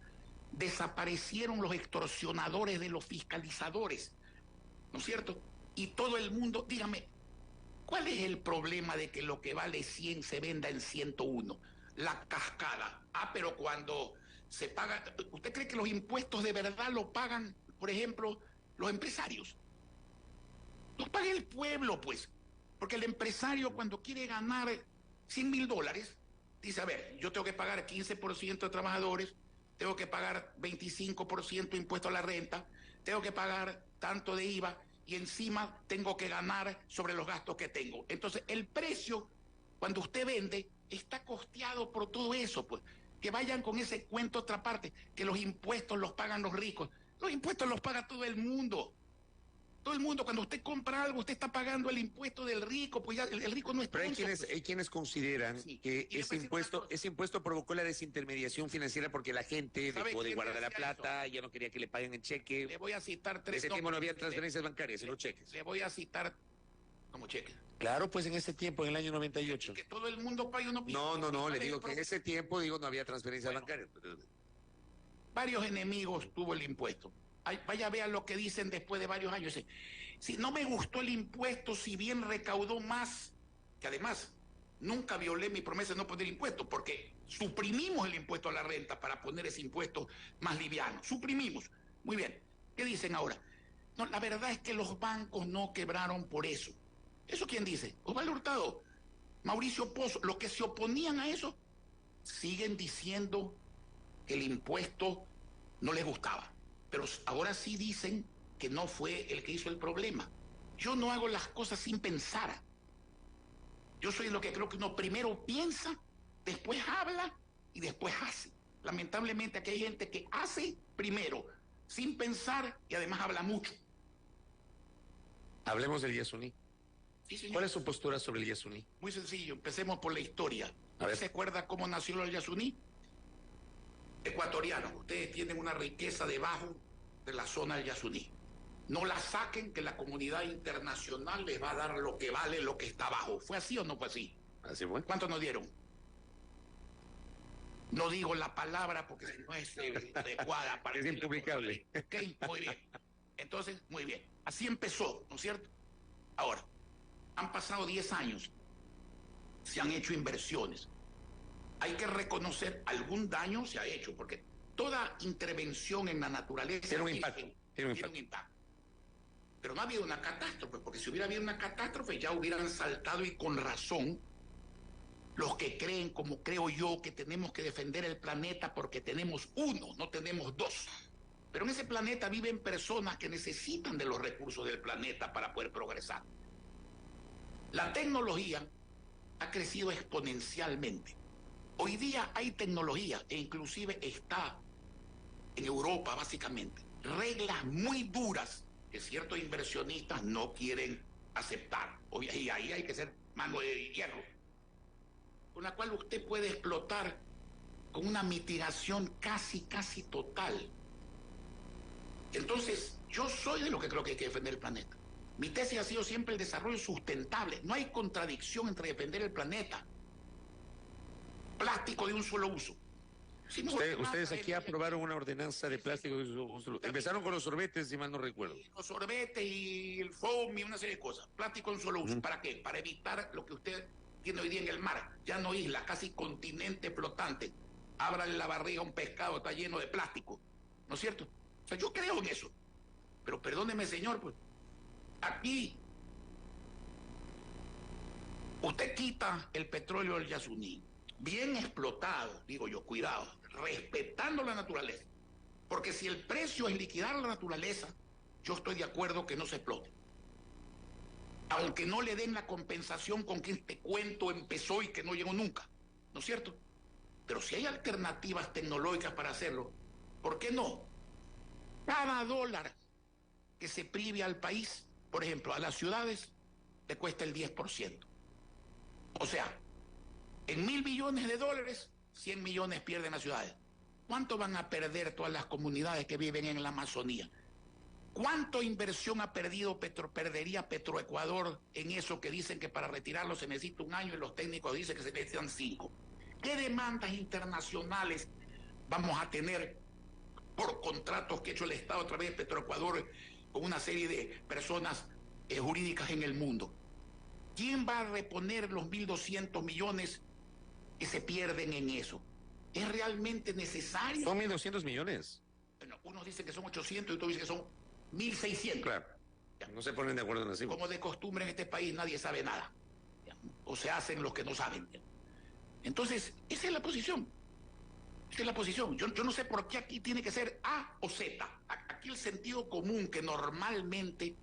Speaker 2: Desaparecieron los extorsionadores de los fiscalizadores, ¿no es cierto? Y todo el mundo, dígame, ¿cuál es el problema de que lo que vale 100 se venda en 101? La cascada. Ah, pero cuando se paga, ¿usted cree que los impuestos de verdad lo pagan, por ejemplo, los empresarios? Los paga el pueblo, pues. Porque el empresario cuando quiere ganar $100,000, dice, a ver, yo tengo que pagar 15% de trabajadores, tengo que pagar 25% de impuesto a la renta, tengo que pagar tanto de IVA y encima tengo que ganar sobre los gastos que tengo. Entonces, el precio, cuando usted vende, está costeado por todo eso, pues. Que vayan con ese cuento a otra parte, que los impuestos los pagan los ricos. Los impuestos los paga todo el mundo. Todo el mundo, cuando usted compra algo, usted está pagando el impuesto del rico, pues ya el rico no es
Speaker 1: Pero
Speaker 2: tonto, pues.
Speaker 1: hay quienes consideran que ese impuesto provocó la desintermediación financiera porque la gente dejó de guardar la plata, ya no quería que le paguen en cheque.
Speaker 2: Le voy a citar tres.
Speaker 1: En ese tiempo no había transferencias bancarias, sino cheques.
Speaker 2: Le voy a citar como cheques.
Speaker 1: Claro, pues en ese tiempo, en el año 98.
Speaker 2: Que todo el mundo pague uno.
Speaker 1: No, le digo que en ese tiempo, no había transferencias bancarias.
Speaker 2: Varios enemigos tuvo el impuesto. Vaya a ver lo que dicen después de varios años. Si no me gustó el impuesto, si bien recaudó más, que además nunca violé mi promesa de no poner impuestos, porque suprimimos el impuesto a la renta para poner ese impuesto más liviano. Suprimimos. Muy bien. ¿Qué dicen ahora? No, la verdad es que los bancos no quebraron por eso. ¿Eso quién dice? Osvaldo Hurtado, Mauricio Pozo. Los que se oponían a eso siguen diciendo que el impuesto no les gustaba. Pero ahora sí dicen que no fue el que hizo el problema. Yo no hago las cosas sin pensar. Yo soy lo que creo que uno primero piensa, después habla y después hace. Lamentablemente aquí hay gente que hace primero, sin pensar y además habla mucho.
Speaker 1: Hablemos del Yasuní.
Speaker 2: Sí, señor.
Speaker 1: ¿Cuál es su postura sobre el Yasuní?
Speaker 2: Muy sencillo, empecemos por la historia. ¿Se acuerda cómo nació el Yasuní? Ecuatorianos, ustedes tienen una riqueza debajo de la zona del Yasuní. No la saquen, que la comunidad internacional les va a dar lo que vale lo que está abajo. ¿Fue así o no fue así?
Speaker 1: Así fue.
Speaker 2: ¿Cuánto nos dieron? No digo la palabra porque si no es adecuada para...
Speaker 1: Es impublicable.
Speaker 2: Ok, muy bien. Entonces, muy bien. Así empezó, ¿no es cierto? Ahora, han pasado 10 años. Se han hecho inversiones. Hay que reconocer algún daño se ha hecho, porque toda intervención en la naturaleza
Speaker 1: tiene un impacto.
Speaker 2: Tiene un impacto. Pero no ha habido una catástrofe, porque si hubiera habido una catástrofe ya hubieran saltado, y con razón, los que creen, como creo yo, que tenemos que defender el planeta porque tenemos uno, no tenemos dos. Pero en ese planeta viven personas que necesitan de los recursos del planeta para poder progresar. La tecnología ha crecido exponencialmente. Hoy día hay tecnología, e inclusive está en Europa básicamente, reglas muy duras que ciertos inversionistas no quieren aceptar. Y ahí hay que ser mano de hierro, con la cual usted puede explotar con una mitigación casi total. Entonces, yo soy de lo que creo que hay que defender el planeta. Mi tesis ha sido siempre el desarrollo sustentable. No hay contradicción entre defender el planeta. Plástico de un solo uso. Si no,
Speaker 1: ustedes aquí aprobaron una ordenanza de plástico de uso. Empezaron con los sorbetes, si mal no recuerdo.
Speaker 2: Los sorbetes y el foam y una serie de cosas. Plástico de un solo uso. ¿Para qué? Para evitar lo que usted tiene hoy día en el mar. Ya no isla, casi continente flotante. Ábrale la barriga a un pescado, está lleno de plástico. ¿No es cierto? O sea, yo creo en eso. Pero perdóneme, señor, pues aquí usted quita el petróleo del Yasuní, bien explotado, digo yo, cuidado, respetando la naturaleza. Porque si el precio es liquidar la naturaleza, yo estoy de acuerdo que no se explote. Aunque no le den la compensación con que este cuento empezó y que no llegó nunca, ¿no es cierto? Pero si hay alternativas tecnológicas para hacerlo, ¿por qué no? Cada dólar que se prive al país, por ejemplo, a las ciudades, le cuesta el 10%. O sea, en $1.000 billones, 100 millones pierden las ciudades. ¿Cuánto van a perder todas las comunidades que viven en la Amazonía? ¿Cuánto inversión perdería Petroecuador en eso que dicen que para retirarlo se necesita 1 año y los técnicos dicen que se necesitan 5? ¿Qué demandas internacionales vamos a tener por contratos que ha hecho el Estado a través de Petroecuador con una serie de personas jurídicas en el mundo? ¿Quién va a reponer los 1.200 millones que se pierden en eso? ¿Es realmente necesario?
Speaker 1: Son 1.200 millones.
Speaker 2: Bueno, unos dicen que son 800 y otros dicen que son 1.600.
Speaker 1: Claro. No se ponen de acuerdo en así.
Speaker 2: Como de costumbre en este país nadie sabe nada. O se hacen los que no saben. Entonces, esa es la posición. Esa es la posición. Yo no sé por qué aquí tiene que ser A o Z. Aquí el sentido común que normalmente...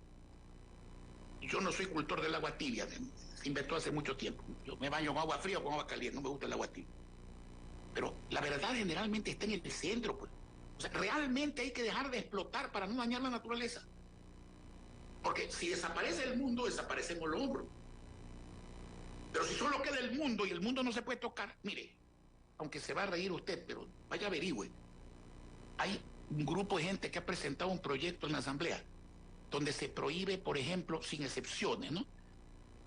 Speaker 2: Yo no soy cultor del agua tibia. Se inventó hace mucho tiempo. Yo me baño con agua fría o con agua caliente. No me gusta el agua tibia. Pero la verdad generalmente está en el centro, pues. O sea, realmente hay que dejar de explotar para no dañar la naturaleza. Porque si desaparece el mundo, desaparecemos los hombros. Pero si solo queda el mundo y el mundo no se puede tocar, mire, aunque se va a reír usted, pero vaya averigüe. Hay un grupo de gente que ha presentado un proyecto en la Asamblea donde se prohíbe, por ejemplo, sin excepciones, ¿no?,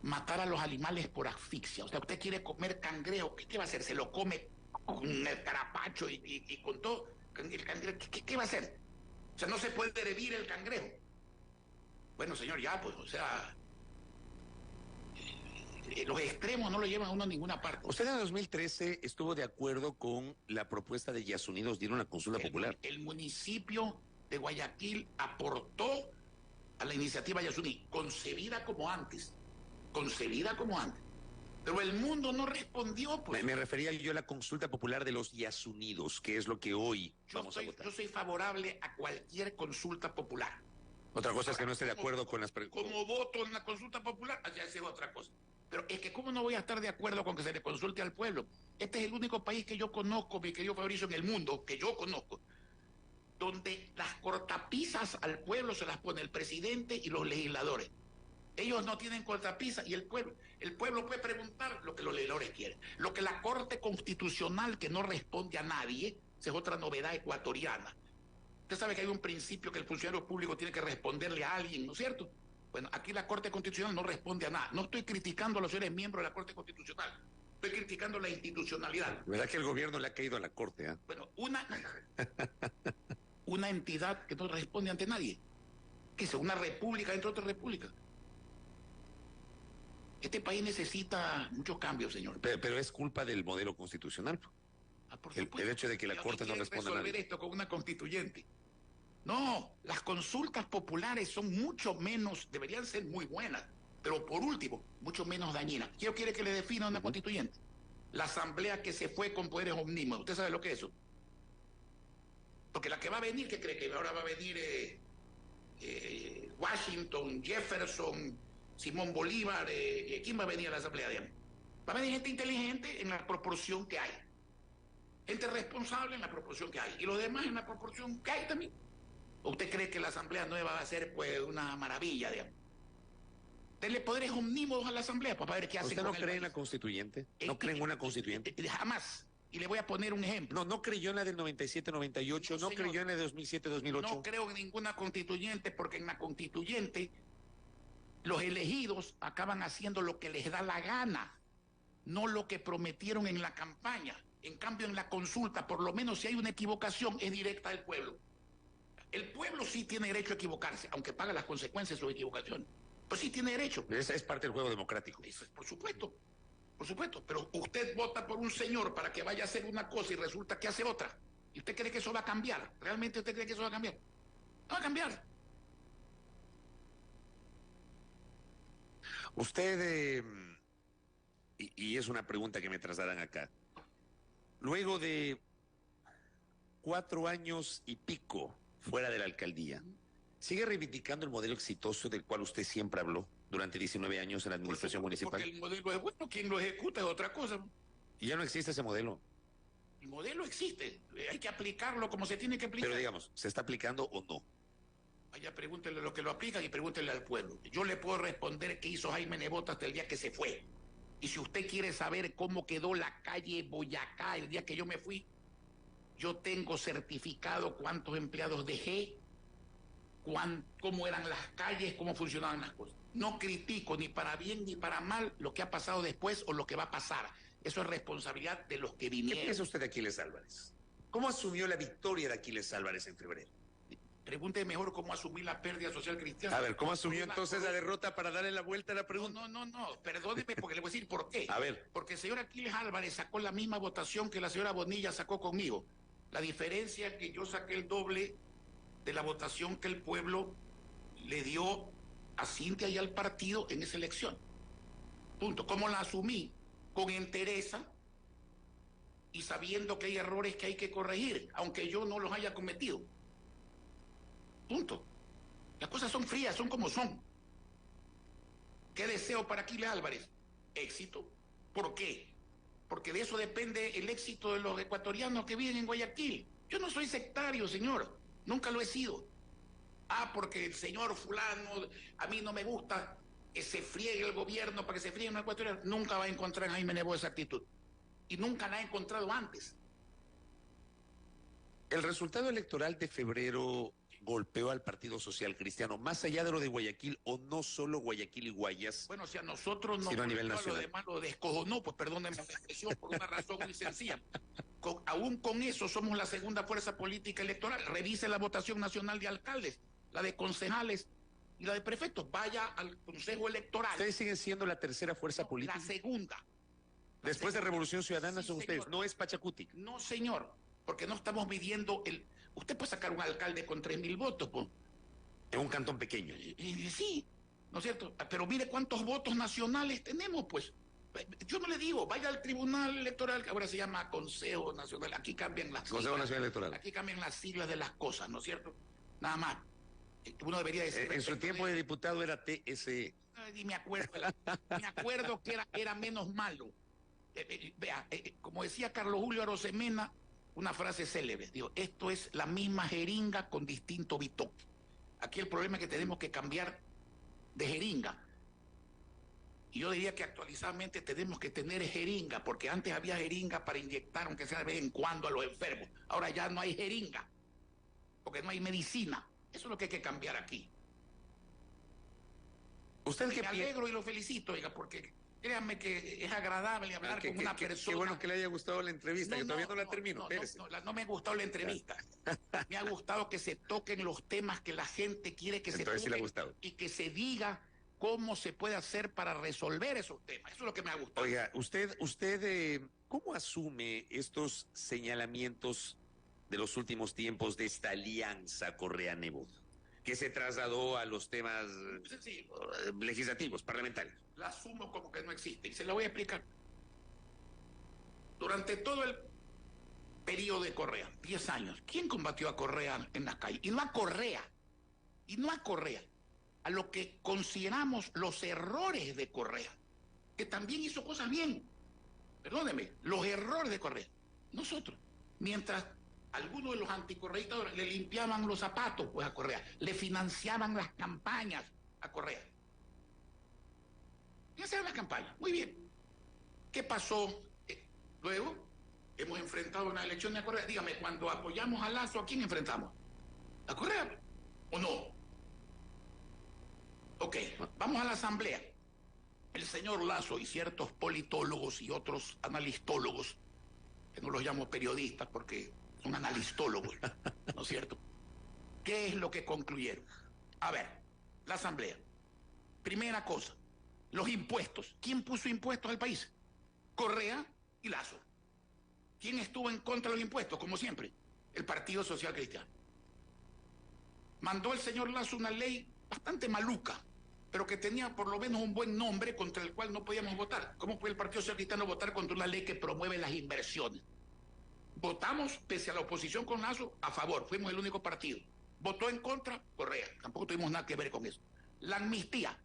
Speaker 2: matar a los animales por asfixia. O sea, usted quiere comer cangrejo, ¿qué va a hacer? ¿Se lo come con el carapacho y con todo el cangrejo? ¿Qué va a hacer? O sea, no se puede hervir el cangrejo. Bueno, señor, ya, pues, o sea, los extremos no lo llevan a uno a ninguna parte.
Speaker 1: Usted en 2013 estuvo de acuerdo con la propuesta de Yasunidos de ir a una consulta popular.
Speaker 2: El municipio de Guayaquil aportó a la iniciativa Yasuní, concebida como antes. Pero el mundo no respondió, pues.
Speaker 1: Me refería yo a la consulta popular de los Yasunidos, que es lo que hoy vamos a votar.
Speaker 2: Yo soy favorable a cualquier consulta popular.
Speaker 1: Otra cosa es que no esté de acuerdo con las preguntas.
Speaker 2: Como voto en la consulta popular, ya es otra cosa. Pero es que ¿cómo no voy a estar de acuerdo con que se le consulte al pueblo? Este es el único país que yo conozco, mi querido Fabricio, en el mundo, que yo conozco, donde las cortapisas al pueblo se las pone el presidente y los legisladores. Ellos no tienen cortapisas y el pueblo puede preguntar lo que los legisladores quieren. Lo que la Corte Constitucional, que no responde a nadie, esa es otra novedad ecuatoriana. Usted sabe que hay un principio que el funcionario público tiene que responderle a alguien, ¿no es cierto? Bueno, aquí la Corte Constitucional no responde a nada. No estoy criticando a los señores miembros de la Corte Constitucional. Estoy criticando la institucionalidad.
Speaker 1: ¿Verdad que el gobierno le ha caído a la Corte?
Speaker 2: Bueno, una entidad que no responde ante nadie. Que es una república dentro de otra república. Este país necesita muchos cambios, señor.
Speaker 1: Pero es culpa del modelo constitucional.
Speaker 2: Por
Speaker 1: el hecho de que la Corte no responda a nadie.
Speaker 2: Resolver esto con una constituyente. No, las consultas populares son mucho menos, deberían ser muy buenas, pero por último, mucho menos dañinas. ¿Quién quiere que le defina una constituyente? La asamblea que se fue con poderes omnímodos. ¿Usted sabe lo que es eso? Porque la que va a venir, ¿qué cree? Que ahora va a venir Washington, Jefferson, Simón Bolívar. ¿Quién va a venir a la asamblea? Va a venir gente inteligente en la proporción que hay. Gente responsable en la proporción que hay. Y los demás en la proporción que hay también. ¿Usted cree que la asamblea nueva va a ser, pues, una maravilla, digamos? Denle poderes omnímodos a la asamblea para ver qué hace.
Speaker 1: ¿Usted no cree en la constituyente? ¿No cree en una constituyente?
Speaker 2: Jamás. Y le voy a poner un ejemplo.
Speaker 1: No creyó en la del 97-98, no creyó en la de 2007-2008.
Speaker 2: No creo en ninguna constituyente, porque en la constituyente los elegidos acaban haciendo lo que les da la gana, no lo que prometieron en la campaña. En cambio, en la consulta, por lo menos si hay una equivocación, es directa del pueblo. El pueblo sí tiene derecho a equivocarse, aunque paga las consecuencias de su equivocación. Pues sí tiene derecho.
Speaker 1: Esa es parte del juego democrático.
Speaker 2: Eso es, por supuesto. Pero usted vota por un señor para que vaya a hacer una cosa y resulta que hace otra. ¿Y usted cree que eso va a cambiar? ¿Realmente usted cree que eso va a cambiar? No va a cambiar.
Speaker 1: Usted, y es una pregunta que me trasladan acá, luego de 4 años y pico fuera de la alcaldía, ¿sigue reivindicando el modelo exitoso del cual usted siempre habló durante 19 años en la administración municipal?
Speaker 2: Porque el modelo es bueno, quien lo ejecuta es otra cosa.
Speaker 1: Y ya no existe ese modelo.
Speaker 2: El modelo existe, hay que aplicarlo como se tiene que aplicar.
Speaker 1: Pero digamos, ¿se está aplicando o no?
Speaker 2: Vaya, pregúntele a los que lo aplican y pregúntele al pueblo. Yo le puedo responder qué hizo Jaime Nebot hasta el día que se fue. Y si usted quiere saber cómo quedó la calle Boyacá el día que yo me fui, yo tengo certificado cuántos empleados dejé, cómo eran las calles, cómo funcionaban las cosas. No critico ni para bien ni para mal lo que ha pasado después o lo que va a pasar. Eso es responsabilidad de los que
Speaker 1: ¿Qué
Speaker 2: vinieron.
Speaker 1: piensa usted de Aquiles Álvarez? ¿Cómo asumió la victoria de Aquiles Álvarez en febrero?
Speaker 2: Pregunte mejor cómo asumí la pérdida social cristiana.
Speaker 1: A ver, ¿cómo asumió entonces la derrota para darle la vuelta a la pregunta?
Speaker 2: No, perdóneme porque le voy a decir por qué.
Speaker 1: A ver.
Speaker 2: Porque el señor Aquiles Álvarez sacó la misma votación que la señora Bonilla sacó conmigo. La diferencia es que yo saqué el doble de la votación que el pueblo le dio a Cintia y al partido en esa elección. Punto. ¿Cómo la asumí? Con entereza y sabiendo que hay errores que hay que corregir, aunque yo no los haya cometido. Punto. Las cosas son frías, son como son. ¿Qué deseo para Aquiles Álvarez? Éxito. ¿Por qué? Porque de eso depende el éxito de los ecuatorianos que viven en Guayaquil. Yo no soy sectario, señor. Nunca lo he sido. Porque el señor fulano, a mí no me gusta que se friegue el gobierno para que se friegue un ecuatoriano. Nunca va a encontrar en Jaime Nebot esa actitud. Y nunca la ha encontrado antes.
Speaker 1: El resultado electoral de febrero golpeó al Partido Social Cristiano, más allá de lo de Guayaquil, o no solo Guayaquil y Guayas.
Speaker 2: Bueno, si a nosotros no,
Speaker 1: sino a nivel nacional.
Speaker 2: Lo demás lo descojonó, pues perdónenme la expresión, por una razón muy sencilla. Aún con eso somos la segunda fuerza política electoral. Revise la votación nacional de alcaldes, la de concejales y la de prefectos. Vaya al Consejo Electoral.
Speaker 1: ¿Ustedes siguen siendo la tercera fuerza política?
Speaker 2: La segunda.
Speaker 1: Después de Revolución Ciudadana son ustedes, no es Pachacuti.
Speaker 2: No, señor, porque no estamos midiendo el... Usted puede sacar un alcalde con 3.000 votos, pues.
Speaker 1: En un cantón pequeño.
Speaker 2: Sí, ¿no es cierto? Pero mire cuántos votos nacionales tenemos, pues. Yo no le digo, vaya al Tribunal Electoral, que ahora se llama Consejo Nacional. Aquí cambian las
Speaker 1: Consejo Nacional Electoral.
Speaker 2: Aquí cambian las siglas de las cosas, ¿no es cierto? Nada más. Uno debería decir...
Speaker 1: En su tiempo de diputado era TSE.
Speaker 2: Ni me acuerdo. Me acuerdo que era menos malo. Vea, como decía Carlos Julio Arosemena, una frase célebre, digo, esto es la misma jeringa con distinto bitoque. Aquí el problema es que tenemos que cambiar de jeringa. Y yo diría que actualizadamente tenemos que tener jeringa, porque antes había jeringa para inyectar, aunque sea de vez en cuando, a los enfermos. Ahora ya no hay jeringa, porque no hay medicina. Eso es lo que hay que cambiar aquí.
Speaker 1: ¿Usted qué
Speaker 2: piensa? Me alegro y lo felicito, oiga, porque... Créanme que es agradable hablar con una persona.
Speaker 1: Qué bueno que le haya gustado la entrevista, que todavía no la termino.
Speaker 2: No me ha gustado la entrevista. Me ha gustado que se toquen los temas que la gente quiere que se toquen.
Speaker 1: Sí le ha gustado.
Speaker 2: Y que se diga cómo se puede hacer para resolver esos temas. Eso es lo que me ha gustado.
Speaker 1: Oiga, usted ¿cómo asume estos señalamientos de los últimos tiempos de esta alianza Correa-Nebot, que se trasladó a los temas legislativos, parlamentarios?
Speaker 2: La asumo como que no existe y se la voy a explicar. Durante todo el periodo de Correa, 10 años, ¿quién combatió a Correa en las calles? Y no a Correa, a lo que consideramos los errores de Correa, que también hizo cosas bien. Perdóneme, los errores de Correa. Nosotros, mientras algunos de los anticorreístas le limpiaban los zapatos pues a Correa, le financiaban las campañas a Correa. Esa era la campaña. Muy bien. ¿Qué pasó? Luego hemos enfrentado una elección de Correa. Dígame, cuando apoyamos a Lazo, ¿a quién enfrentamos? ¿A Correa? ¿O no? Ok, vamos a la asamblea. El señor Lazo y ciertos politólogos y otros analistólogos, que no los llamo periodistas porque son analistólogos, ¿no es cierto? ¿Qué es lo que concluyeron? A ver, la asamblea. Primera cosa. Los impuestos. ¿Quién puso impuestos al país? Correa y Lazo. ¿Quién estuvo en contra de los impuestos? Como siempre, el Partido Social Cristiano. Mandó el señor Lazo una ley bastante maluca, pero que tenía por lo menos un buen nombre contra el cual no podíamos votar. ¿Cómo puede el Partido Social Cristiano votar contra una ley que promueve las inversiones? Votamos, pese a la oposición con Lazo, a favor. Fuimos el único partido. Votó en contra Correa. Tampoco tuvimos nada que ver con eso. La amnistía.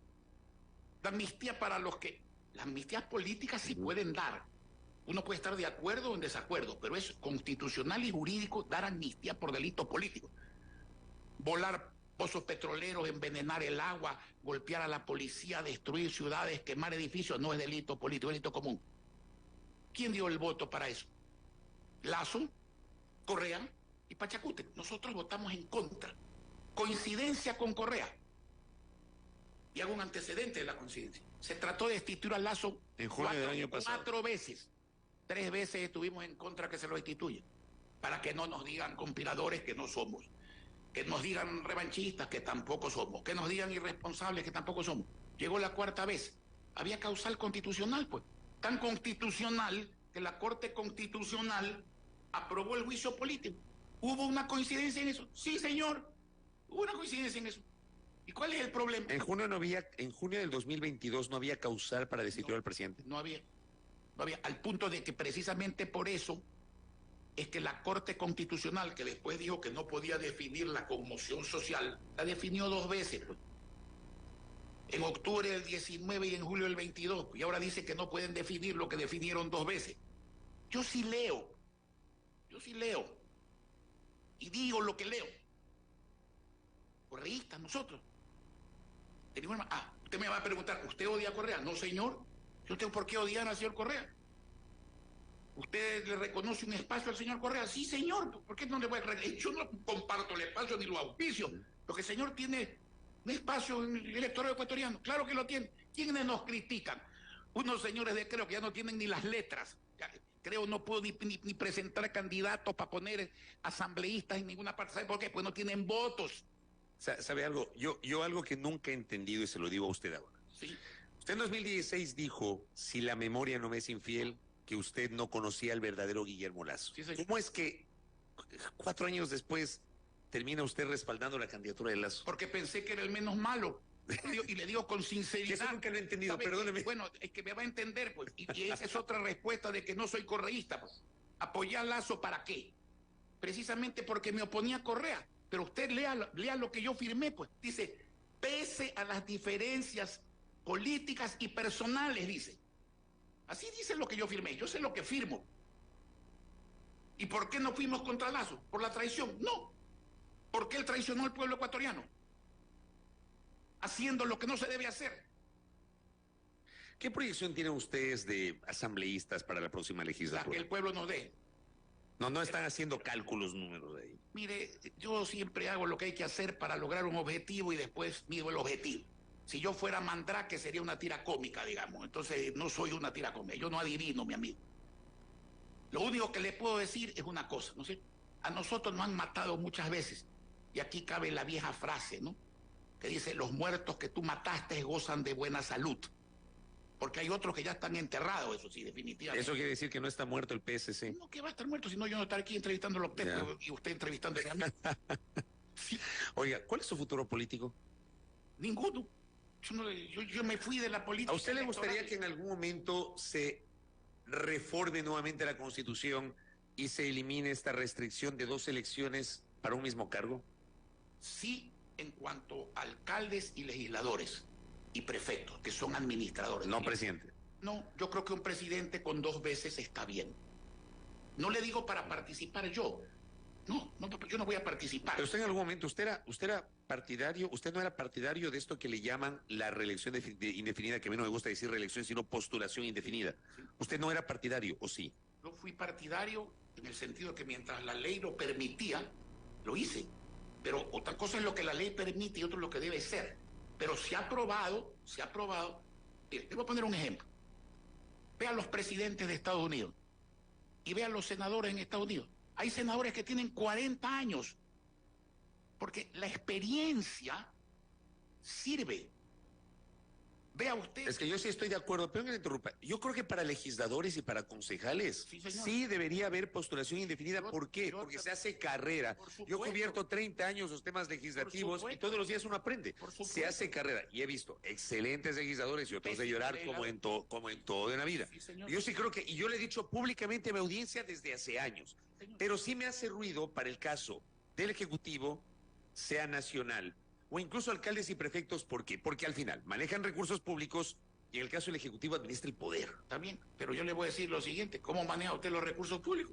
Speaker 2: La amnistía para los que... Las amnistías políticas sí pueden dar. Uno puede estar de acuerdo o en desacuerdo, pero es constitucional y jurídico dar amnistía por delitos políticos. Volar pozos petroleros, envenenar el agua, golpear a la policía, destruir ciudades, quemar edificios, no es delito político, es delito común. ¿Quién dio el voto para eso? Lazo, Correa y Pachacútec. Nosotros votamos en contra. Coincidencia con Correa. Y hago un antecedente de la coincidencia. Se trató de destituir a Lazo
Speaker 1: en junio del año pasado.
Speaker 2: 4 veces. 3 veces estuvimos en contra que se lo destituya. Para que no nos digan conspiradores que no somos. Que nos digan revanchistas que tampoco somos. Que nos digan irresponsables que tampoco somos. Llegó la 4ª vez. Había causal constitucional, pues. Tan constitucional que la Corte Constitucional aprobó el juicio político. ¿Hubo una coincidencia en eso? Sí, señor. Hubo una coincidencia en eso. ¿Y cuál es el problema?
Speaker 1: En junio del 2022 no había causal para destituir al presidente.
Speaker 2: No había. Al punto de que precisamente por eso es que la Corte Constitucional, que después dijo que no podía definir la conmoción social, la definió 2 veces, pues. En octubre del 19 y en julio del 22, y ahora dice que no pueden definir lo que definieron 2 veces. Yo sí leo, y digo lo que leo. Correístas nosotros. Usted me va a preguntar, ¿usted odia a Correa? No, señor. ¿Yo tengo por qué odiar al señor Correa? ¿Usted le reconoce un espacio al señor Correa? Sí, señor. ¿Por qué no le voy a reconocer? Yo no comparto el espacio ni lo auspicio. Porque el señor tiene un espacio en el electorado ecuatoriano. Claro que lo tiene. ¿Quiénes nos critican? Unos señores de Creo que ya no tienen ni las letras. Creo no puedo ni presentar candidatos para poner asambleístas en ninguna parte. ¿Sabe por qué? Pues no tienen votos.
Speaker 1: ¿Sabe algo? Yo algo que nunca he entendido y se lo digo a usted ahora.
Speaker 2: Sí.
Speaker 1: Usted en 2016 dijo, si la memoria no me es infiel, que usted no conocía al verdadero Guillermo Lasso.
Speaker 2: Sí, señor.
Speaker 1: ¿Cómo es que 4 años después termina usted respaldando la candidatura de Lasso?
Speaker 2: Porque pensé que era el menos malo. Y le digo con sinceridad.
Speaker 1: Eso nunca lo he entendido,
Speaker 2: ¿Sabe?
Speaker 1: perdóneme.
Speaker 2: Bueno, es que me va a entender, pues. Y esa es otra respuesta de que no soy correísta, pues. ¿Apoyar a Lasso para qué? Precisamente porque me oponía a Correa. Pero usted lea lo que yo firmé, pues. Dice, pese a las diferencias políticas y personales, dice. Así dice lo que yo firmé. Yo sé lo que firmo. ¿Y por qué no fuimos contra Lasso? ¿Por la traición? No. Porque él traicionó al pueblo ecuatoriano. Haciendo lo que no se debe hacer.
Speaker 1: ¿Qué proyección tienen ustedes de asambleístas para la próxima
Speaker 2: La
Speaker 1: legislatura?
Speaker 2: que el pueblo nos dé.
Speaker 1: No están haciendo cálculos números de ahí.
Speaker 2: Mire, yo siempre hago lo que hay que hacer para lograr un objetivo y después mido el objetivo. Si yo fuera Mandrake sería una tira cómica, digamos. Entonces no soy una tira cómica. Yo no adivino, mi amigo. Lo único que le puedo decir es una cosa, ¿no sé? A nosotros nos han matado muchas veces. Y aquí cabe la vieja frase, ¿no? Que dice, los muertos que tú mataste gozan de buena salud. Porque hay otros que ya están enterrados, eso sí, definitivamente.
Speaker 1: Eso quiere decir que no está muerto el PSC.
Speaker 2: No, que va a estar muerto, si no yo no estar aquí entrevistándolo a usted y usted entrevistándose a mí. Sí.
Speaker 1: Oiga, ¿cuál es su futuro político?
Speaker 2: Ninguno. Yo me fui de la política.
Speaker 1: ¿A usted le gustaría
Speaker 2: electoral.
Speaker 1: que en algún momento se reforme nuevamente la Constitución y se elimine esta restricción de 2 elecciones para un mismo cargo?
Speaker 2: Sí, en cuanto a alcaldes y legisladores y prefectos, que son administradores.
Speaker 1: No, presidente.
Speaker 2: No, yo creo que un presidente con 2 veces está bien. No le digo para participar yo. No, yo no voy a participar.
Speaker 1: Pero usted en algún momento, usted era partidario, usted no era partidario de esto que le llaman la reelección indefinida, que a mí no me gusta decir reelección, sino postulación indefinida.
Speaker 2: Sí.
Speaker 1: ¿Usted no era partidario, o sí?
Speaker 2: Yo fui partidario en el sentido que mientras la ley lo permitía, lo hice. Pero otra cosa es lo que la ley permite y otro lo que debe ser. Pero se ha aprobado. Mire, le voy a poner un ejemplo. Vea a los presidentes de Estados Unidos y vea a los senadores en Estados Unidos. Hay senadores que tienen 40 años, porque la experiencia sirve. Vea usted.
Speaker 1: Es que yo sí estoy de acuerdo, pero no me interrumpa. Yo creo que para legisladores y para concejales
Speaker 2: Sí, señor.
Speaker 1: sí debería haber postulación indefinida.
Speaker 2: Yo-
Speaker 1: ¿Por qué?
Speaker 2: yo-
Speaker 1: Porque se hace carrera.
Speaker 2: Por
Speaker 1: Yo
Speaker 2: supuesto.
Speaker 1: he cubierto 30 años los temas legislativos y
Speaker 2: supuesto.
Speaker 1: todos los días uno aprende.
Speaker 2: Por supuesto.
Speaker 1: Se hace carrera. Y he visto excelentes legisladores y otros de llorar como en todo en la vida.
Speaker 2: Sí, señor.
Speaker 1: Yo sí creo que, y yo le he dicho públicamente a mi audiencia desde hace años,
Speaker 2: Señor.
Speaker 1: pero sí me hace ruido para el caso del Ejecutivo, sea nacional, o incluso alcaldes y prefectos. ¿Por qué? Porque al final manejan recursos públicos y en el caso del Ejecutivo administra el poder.
Speaker 2: Está bien, pero yo le voy a decir lo siguiente. ¿Cómo maneja usted los recursos públicos?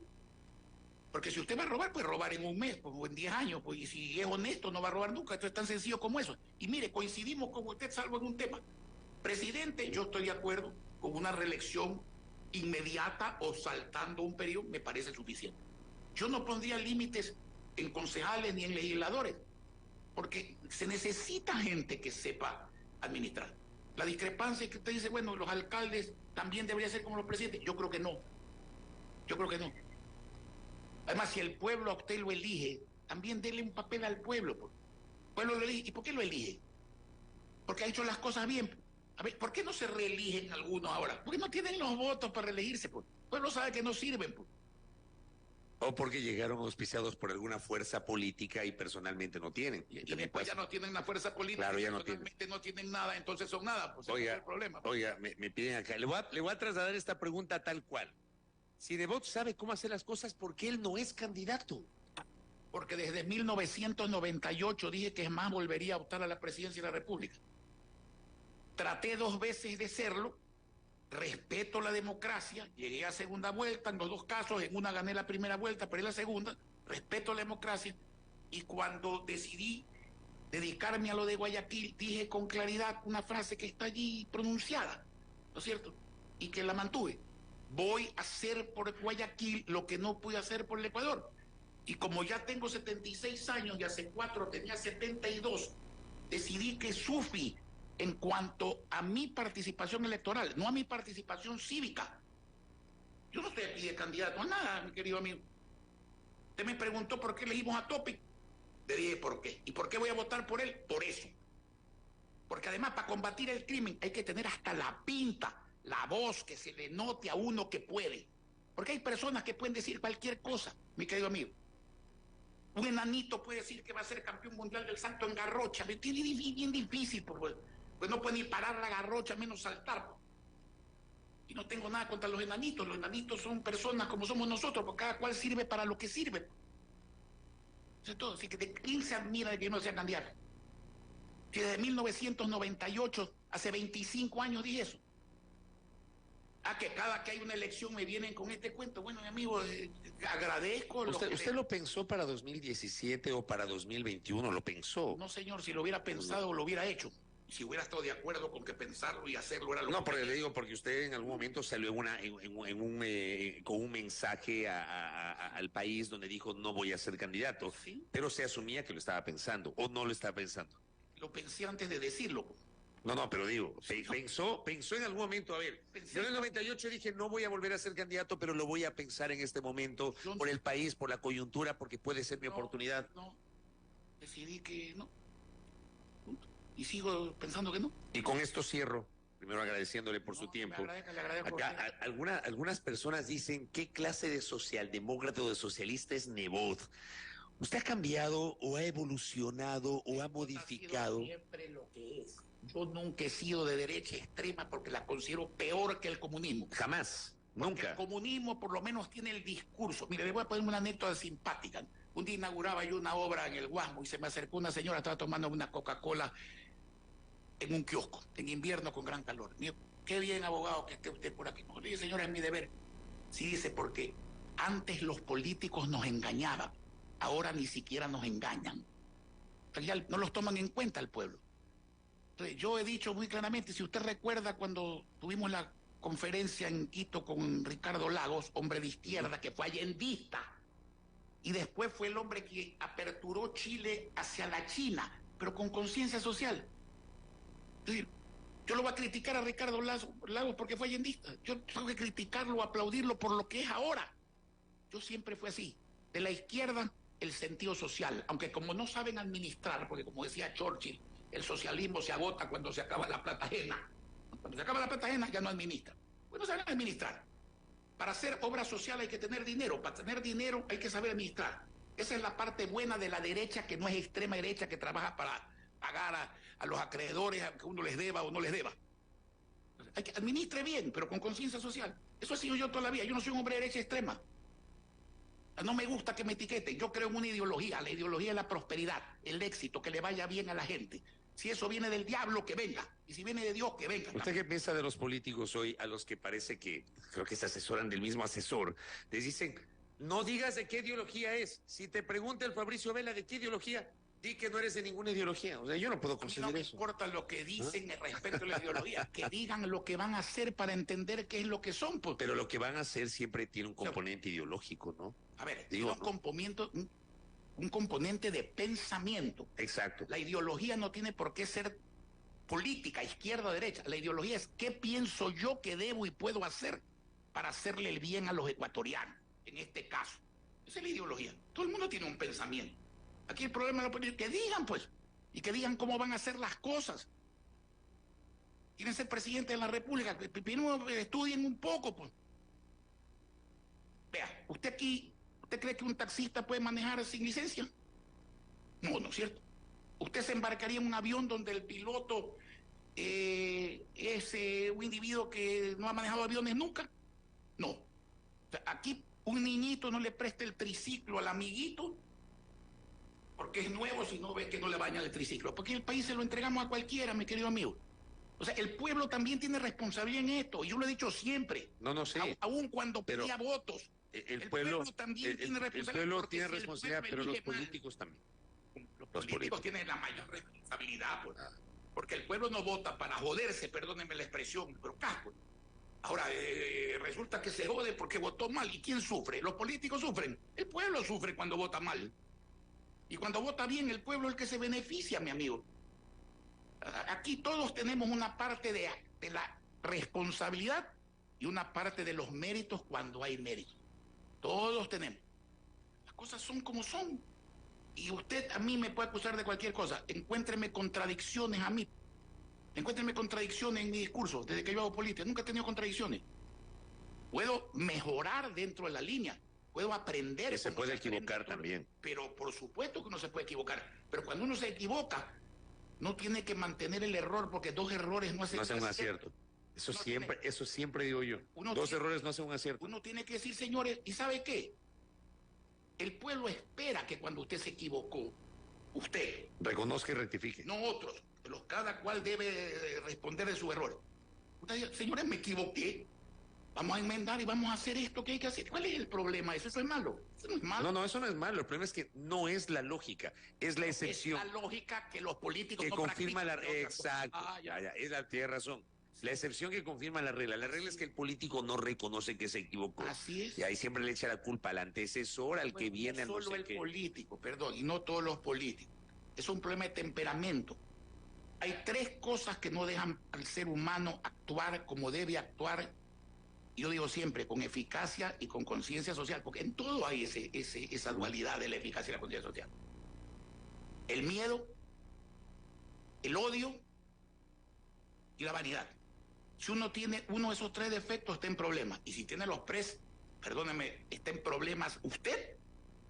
Speaker 2: Porque si usted va a robar, puede robar en un mes, pues, o en 10 años, pues, y si es honesto, no va a robar nunca. Esto es tan sencillo como eso. Y mire, coincidimos con usted, salvo en un tema. Presidente, yo estoy de acuerdo con una reelección inmediata o saltando un periodo, me parece suficiente. Yo no pondría límites en concejales ni en legisladores, porque se necesita gente que sepa administrar. La discrepancia es que usted dice, bueno, los alcaldes también deberían ser como los presidentes. Yo creo que no. Yo creo que no. Además, si el pueblo a usted lo elige, también dele un papel al pueblo. Pues. El pueblo lo elige. ¿Y por qué lo elige? Porque ha hecho las cosas bien. A ver, ¿por qué no se reeligen algunos ahora? Porque no tienen los votos para reelegirse. Pues. El pueblo sabe que no sirven. Pues.
Speaker 1: O porque llegaron auspiciados por alguna fuerza política y personalmente no tienen.
Speaker 2: Y después ya no tienen una fuerza política,
Speaker 1: claro, ya no
Speaker 2: personalmente no tienen nada, entonces son nada. Pues ese es el problema. Pues.
Speaker 1: Oiga, me piden acá. Le voy a trasladar esta pregunta tal cual. Si Nebot sabe cómo hacer las cosas, ¿por qué él no es candidato?
Speaker 2: Porque desde 1998 dije que jamás volvería a optar a la presidencia de la República. Traté 2 veces de serlo, respeto la democracia, llegué a segunda vuelta en los 2 casos, en una gané la primera vuelta, pero en la segunda, respeto la democracia, y cuando decidí dedicarme a lo de Guayaquil, dije con claridad una frase que está allí pronunciada, ¿no es cierto? Y que la mantuve. Voy a hacer por Guayaquil lo que no pude hacer por el Ecuador. Y como ya tengo 76 años y hace 4 tenía 72, decidí que SUFI, en cuanto a mi participación electoral, no a mi participación cívica. Yo no estoy aquí de candidato a nada, mi querido amigo. Usted me preguntó por qué elegimos a Topic. Le dije por qué. ¿Y por qué voy a votar por él? Por eso. Porque además, para combatir el crimen hay que tener hasta la pinta, la voz, que se le note a uno que puede. Porque hay personas que pueden decir cualquier cosa, mi querido amigo. Un enanito puede decir que va a ser campeón mundial del salto en garrocha. Me tiene bien difícil, pues no puede ni parar la garrocha, menos saltar. Pues. Y no tengo nada contra los enanitos. Los enanitos son personas como somos nosotros, porque cada cual sirve para lo que sirve. Eso es todo. Así que de quién se admira de que no sea candidato. Si desde 1998, hace 25 años dije eso. Que cada que hay una elección me vienen con este cuento. Bueno, mi amigo, agradezco.
Speaker 1: ¿Usted lo pensó para 2017 o para 2021? ¿Lo pensó?
Speaker 2: No, señor, si lo hubiera pensado, lo hubiera hecho. Si hubiera estado de acuerdo con que pensarlo y hacerlo era lo
Speaker 1: No, porque le digo, porque usted en algún momento salió con un mensaje al país donde dijo no voy a ser candidato, ¿sí? Pero se asumía que lo estaba pensando, o no lo estaba pensando.
Speaker 2: Lo pensé antes de decirlo.
Speaker 1: No, pero digo, pensó en algún momento, a ver, yo en el 98 dije no voy a volver a ser candidato, pero lo voy a pensar en este momento, por el país, por la coyuntura, porque puede ser mi oportunidad.
Speaker 2: No, decidí que no. Y sigo pensando que no.
Speaker 1: Y con esto cierro, primero agradeciéndole por su tiempo.
Speaker 2: Le agradezco
Speaker 1: acá algunas personas dicen, ¿qué clase de socialdemócrata o de socialista es Nebot? ¿Usted ha cambiado o ha evolucionado o ha modificado?
Speaker 2: Siempre lo que es. Yo nunca he sido de derecha extrema porque la considero peor que el comunismo.
Speaker 1: Jamás, nunca.
Speaker 2: El comunismo por lo menos tiene el discurso. Mire, le voy a poner una anécdota simpática. Un día inauguraba yo una obra en el Guasmo y se me acercó una señora, estaba tomando una Coca-Cola en un kiosco, en invierno con gran calor. Mío, qué bien, abogado, que esté usted por aquí. No, le dije, señora, es mi deber. Sí, dice, porque antes los políticos nos engañaban, ahora ni siquiera nos engañan. Ya no los toman en cuenta el pueblo. Entonces, yo he dicho muy claramente, si usted recuerda cuando tuvimos la conferencia en Quito con Ricardo Lagos, hombre de izquierda, que fue allendista, y después fue el hombre que aperturó Chile hacia la China, pero con conciencia social. Entonces, yo lo voy a criticar a Ricardo Lagos porque fue allendista. Yo tengo que criticarlo, aplaudirlo por lo que es ahora. Yo siempre fui así. De la izquierda, el sentido social, aunque como no saben administrar, porque como decía Churchill, el socialismo se agota cuando se acaba la plata ajena. Cuando se acaba la plata ajena ya no administra. Pues no saben administrar. Para hacer obra social hay que tener dinero. Para tener dinero hay que saber administrar. Esa es la parte buena de la derecha, que no es extrema derecha, que trabaja para pagar a los acreedores, aunque uno les deba o no les deba. Hay que administre bien, pero con conciencia social. Eso he sido yo toda la vida. Yo no soy un hombre de derecha extrema. No me gusta que me etiqueten. Yo creo en una ideología. La ideología es la prosperidad, el éxito, que le vaya bien a la gente. Si eso viene del diablo, que venga. Y si viene de Dios, que venga.
Speaker 1: ¿Usted qué piensa de los políticos hoy, a los que parece que, creo que se asesoran del mismo asesor? Les dicen, No digas de qué ideología es. Si te pregunta el Fabricio Vela de qué ideología, di que no eres de ninguna ideología. O sea, yo no puedo
Speaker 2: A mí
Speaker 1: conceder
Speaker 2: no me
Speaker 1: eso.
Speaker 2: importa lo que dicen respecto a la ideología, que digan lo que van a hacer para entender qué es lo que son. Pues.
Speaker 1: Pero lo que van a hacer siempre tiene un componente ideológico, ¿no?
Speaker 2: A ver,
Speaker 1: Digo,
Speaker 2: tiene un componente de pensamiento.
Speaker 1: Exacto.
Speaker 2: La ideología no tiene por qué ser política, izquierda o derecha. La ideología es qué pienso yo que debo y puedo hacer para hacerle el bien a los ecuatorianos, en este caso. Esa es la ideología. Todo el mundo tiene un pensamiento. Aquí el problema es que digan, pues, y que digan cómo van a hacer las cosas. Quieren ser presidente de la República, primero estudien un poco, pues. Vea, ¿usted cree que un taxista puede manejar sin licencia? No, no es cierto. ¿Usted se embarcaría en un avión donde el piloto es un individuo que no ha manejado aviones nunca? No. O sea, aquí un niñito no le presta el triciclo al amiguito porque es nuevo si no ve que no le baña el triciclo. Porque el país se lo entregamos a cualquiera, mi querido amigo. O sea, el pueblo también tiene responsabilidad en esto. Y yo lo he dicho siempre.
Speaker 1: No sé.
Speaker 2: Aún cuando pedía votos.
Speaker 1: El pueblo
Speaker 2: también tiene responsabilidad.
Speaker 1: El pueblo tiene responsabilidad, pero los políticos también.
Speaker 2: Los políticos tienen la mayor responsabilidad, pues, porque el pueblo no vota para joderse, perdónenme la expresión, pero casco. Ahora, resulta que se jode porque votó mal. ¿Y quién sufre? Los políticos sufren. El pueblo sufre cuando vota mal. Y cuando vota bien, el pueblo es el que se beneficia, mi amigo. Aquí todos tenemos una parte de la responsabilidad y una parte de los méritos cuando hay méritos. Todos tenemos. Las cosas son como son. Y usted a mí me puede acusar de cualquier cosa. Encuéntreme contradicciones a mí. Encuéntreme contradicciones en mi discurso desde que yo hago política. Nunca he tenido contradicciones. Puedo mejorar dentro de la línea. Puedo aprender.
Speaker 1: Que se puede equivocar también.
Speaker 2: Pero por supuesto que uno se puede equivocar. Pero cuando uno se equivoca, no tiene que mantener el error porque dos errores no hacen
Speaker 1: un acierto. Eso siempre digo yo. Dos errores no hacen un acierto.
Speaker 2: Uno tiene que decir, señores, ¿y sabe qué? El pueblo espera que cuando usted se equivocó, usted
Speaker 1: reconozca y rectifique.
Speaker 2: No otros. Cada cual debe responder de su error. Usted dice, señores, me equivoqué. Vamos a enmendar y vamos a hacer esto que hay que hacer. ¿Cuál es el problema? ¿Eso es malo? Eso no es malo.
Speaker 1: No, eso no es malo. El problema es que no es la lógica, es la excepción.
Speaker 2: Es la lógica que los políticos
Speaker 1: que
Speaker 2: no
Speaker 1: confirma la
Speaker 2: practican.
Speaker 1: Exacto. Tiene razón. La excepción que confirma la regla. La regla es que el político no reconoce que se equivocó.
Speaker 2: Así es.
Speaker 1: Y ahí siempre le echa la culpa al antecesor, al que viene.
Speaker 2: No solo el político, perdón, y no todos los políticos. Es un problema de temperamento. Hay tres cosas que no dejan al ser humano actuar como debe actuar. Yo digo siempre, con eficacia y con conciencia social, porque en todo hay esa dualidad de la eficacia y la conciencia social. El miedo, el odio y la vanidad. Si uno tiene uno de esos tres defectos, está en problemas. Y si tiene los tres, perdóneme, está en problemas usted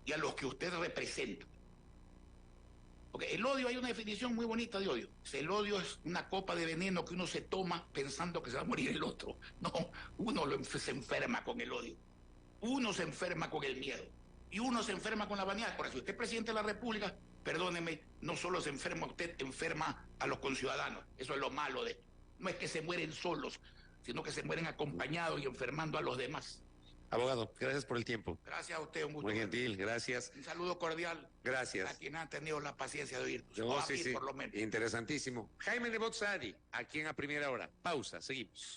Speaker 2: y a los que usted representa. Porque el odio, hay una definición muy bonita de odio. El odio es una copa de veneno que uno se toma pensando que se va a morir el otro. No, uno se enferma con el odio. Uno se enferma con el miedo. Y uno se enferma con la vanidad. Por eso, si usted es presidente de la República, perdóneme, no solo se enferma usted, enferma a los conciudadanos. Eso es lo malo de esto. No es que se mueren solos, sino que se mueren acompañados y enfermando a los demás.
Speaker 1: Abogado, gracias por el tiempo.
Speaker 2: Gracias a usted, un gusto.
Speaker 1: Muy gentil, gracias.
Speaker 2: Un saludo cordial.
Speaker 1: Gracias.
Speaker 2: A quien ha tenido la paciencia de oírnos.
Speaker 1: Sí, por lo menos. Interesantísimo. Jaime Nebot Saadi, aquí en A Primera Hora. Pausa, seguimos.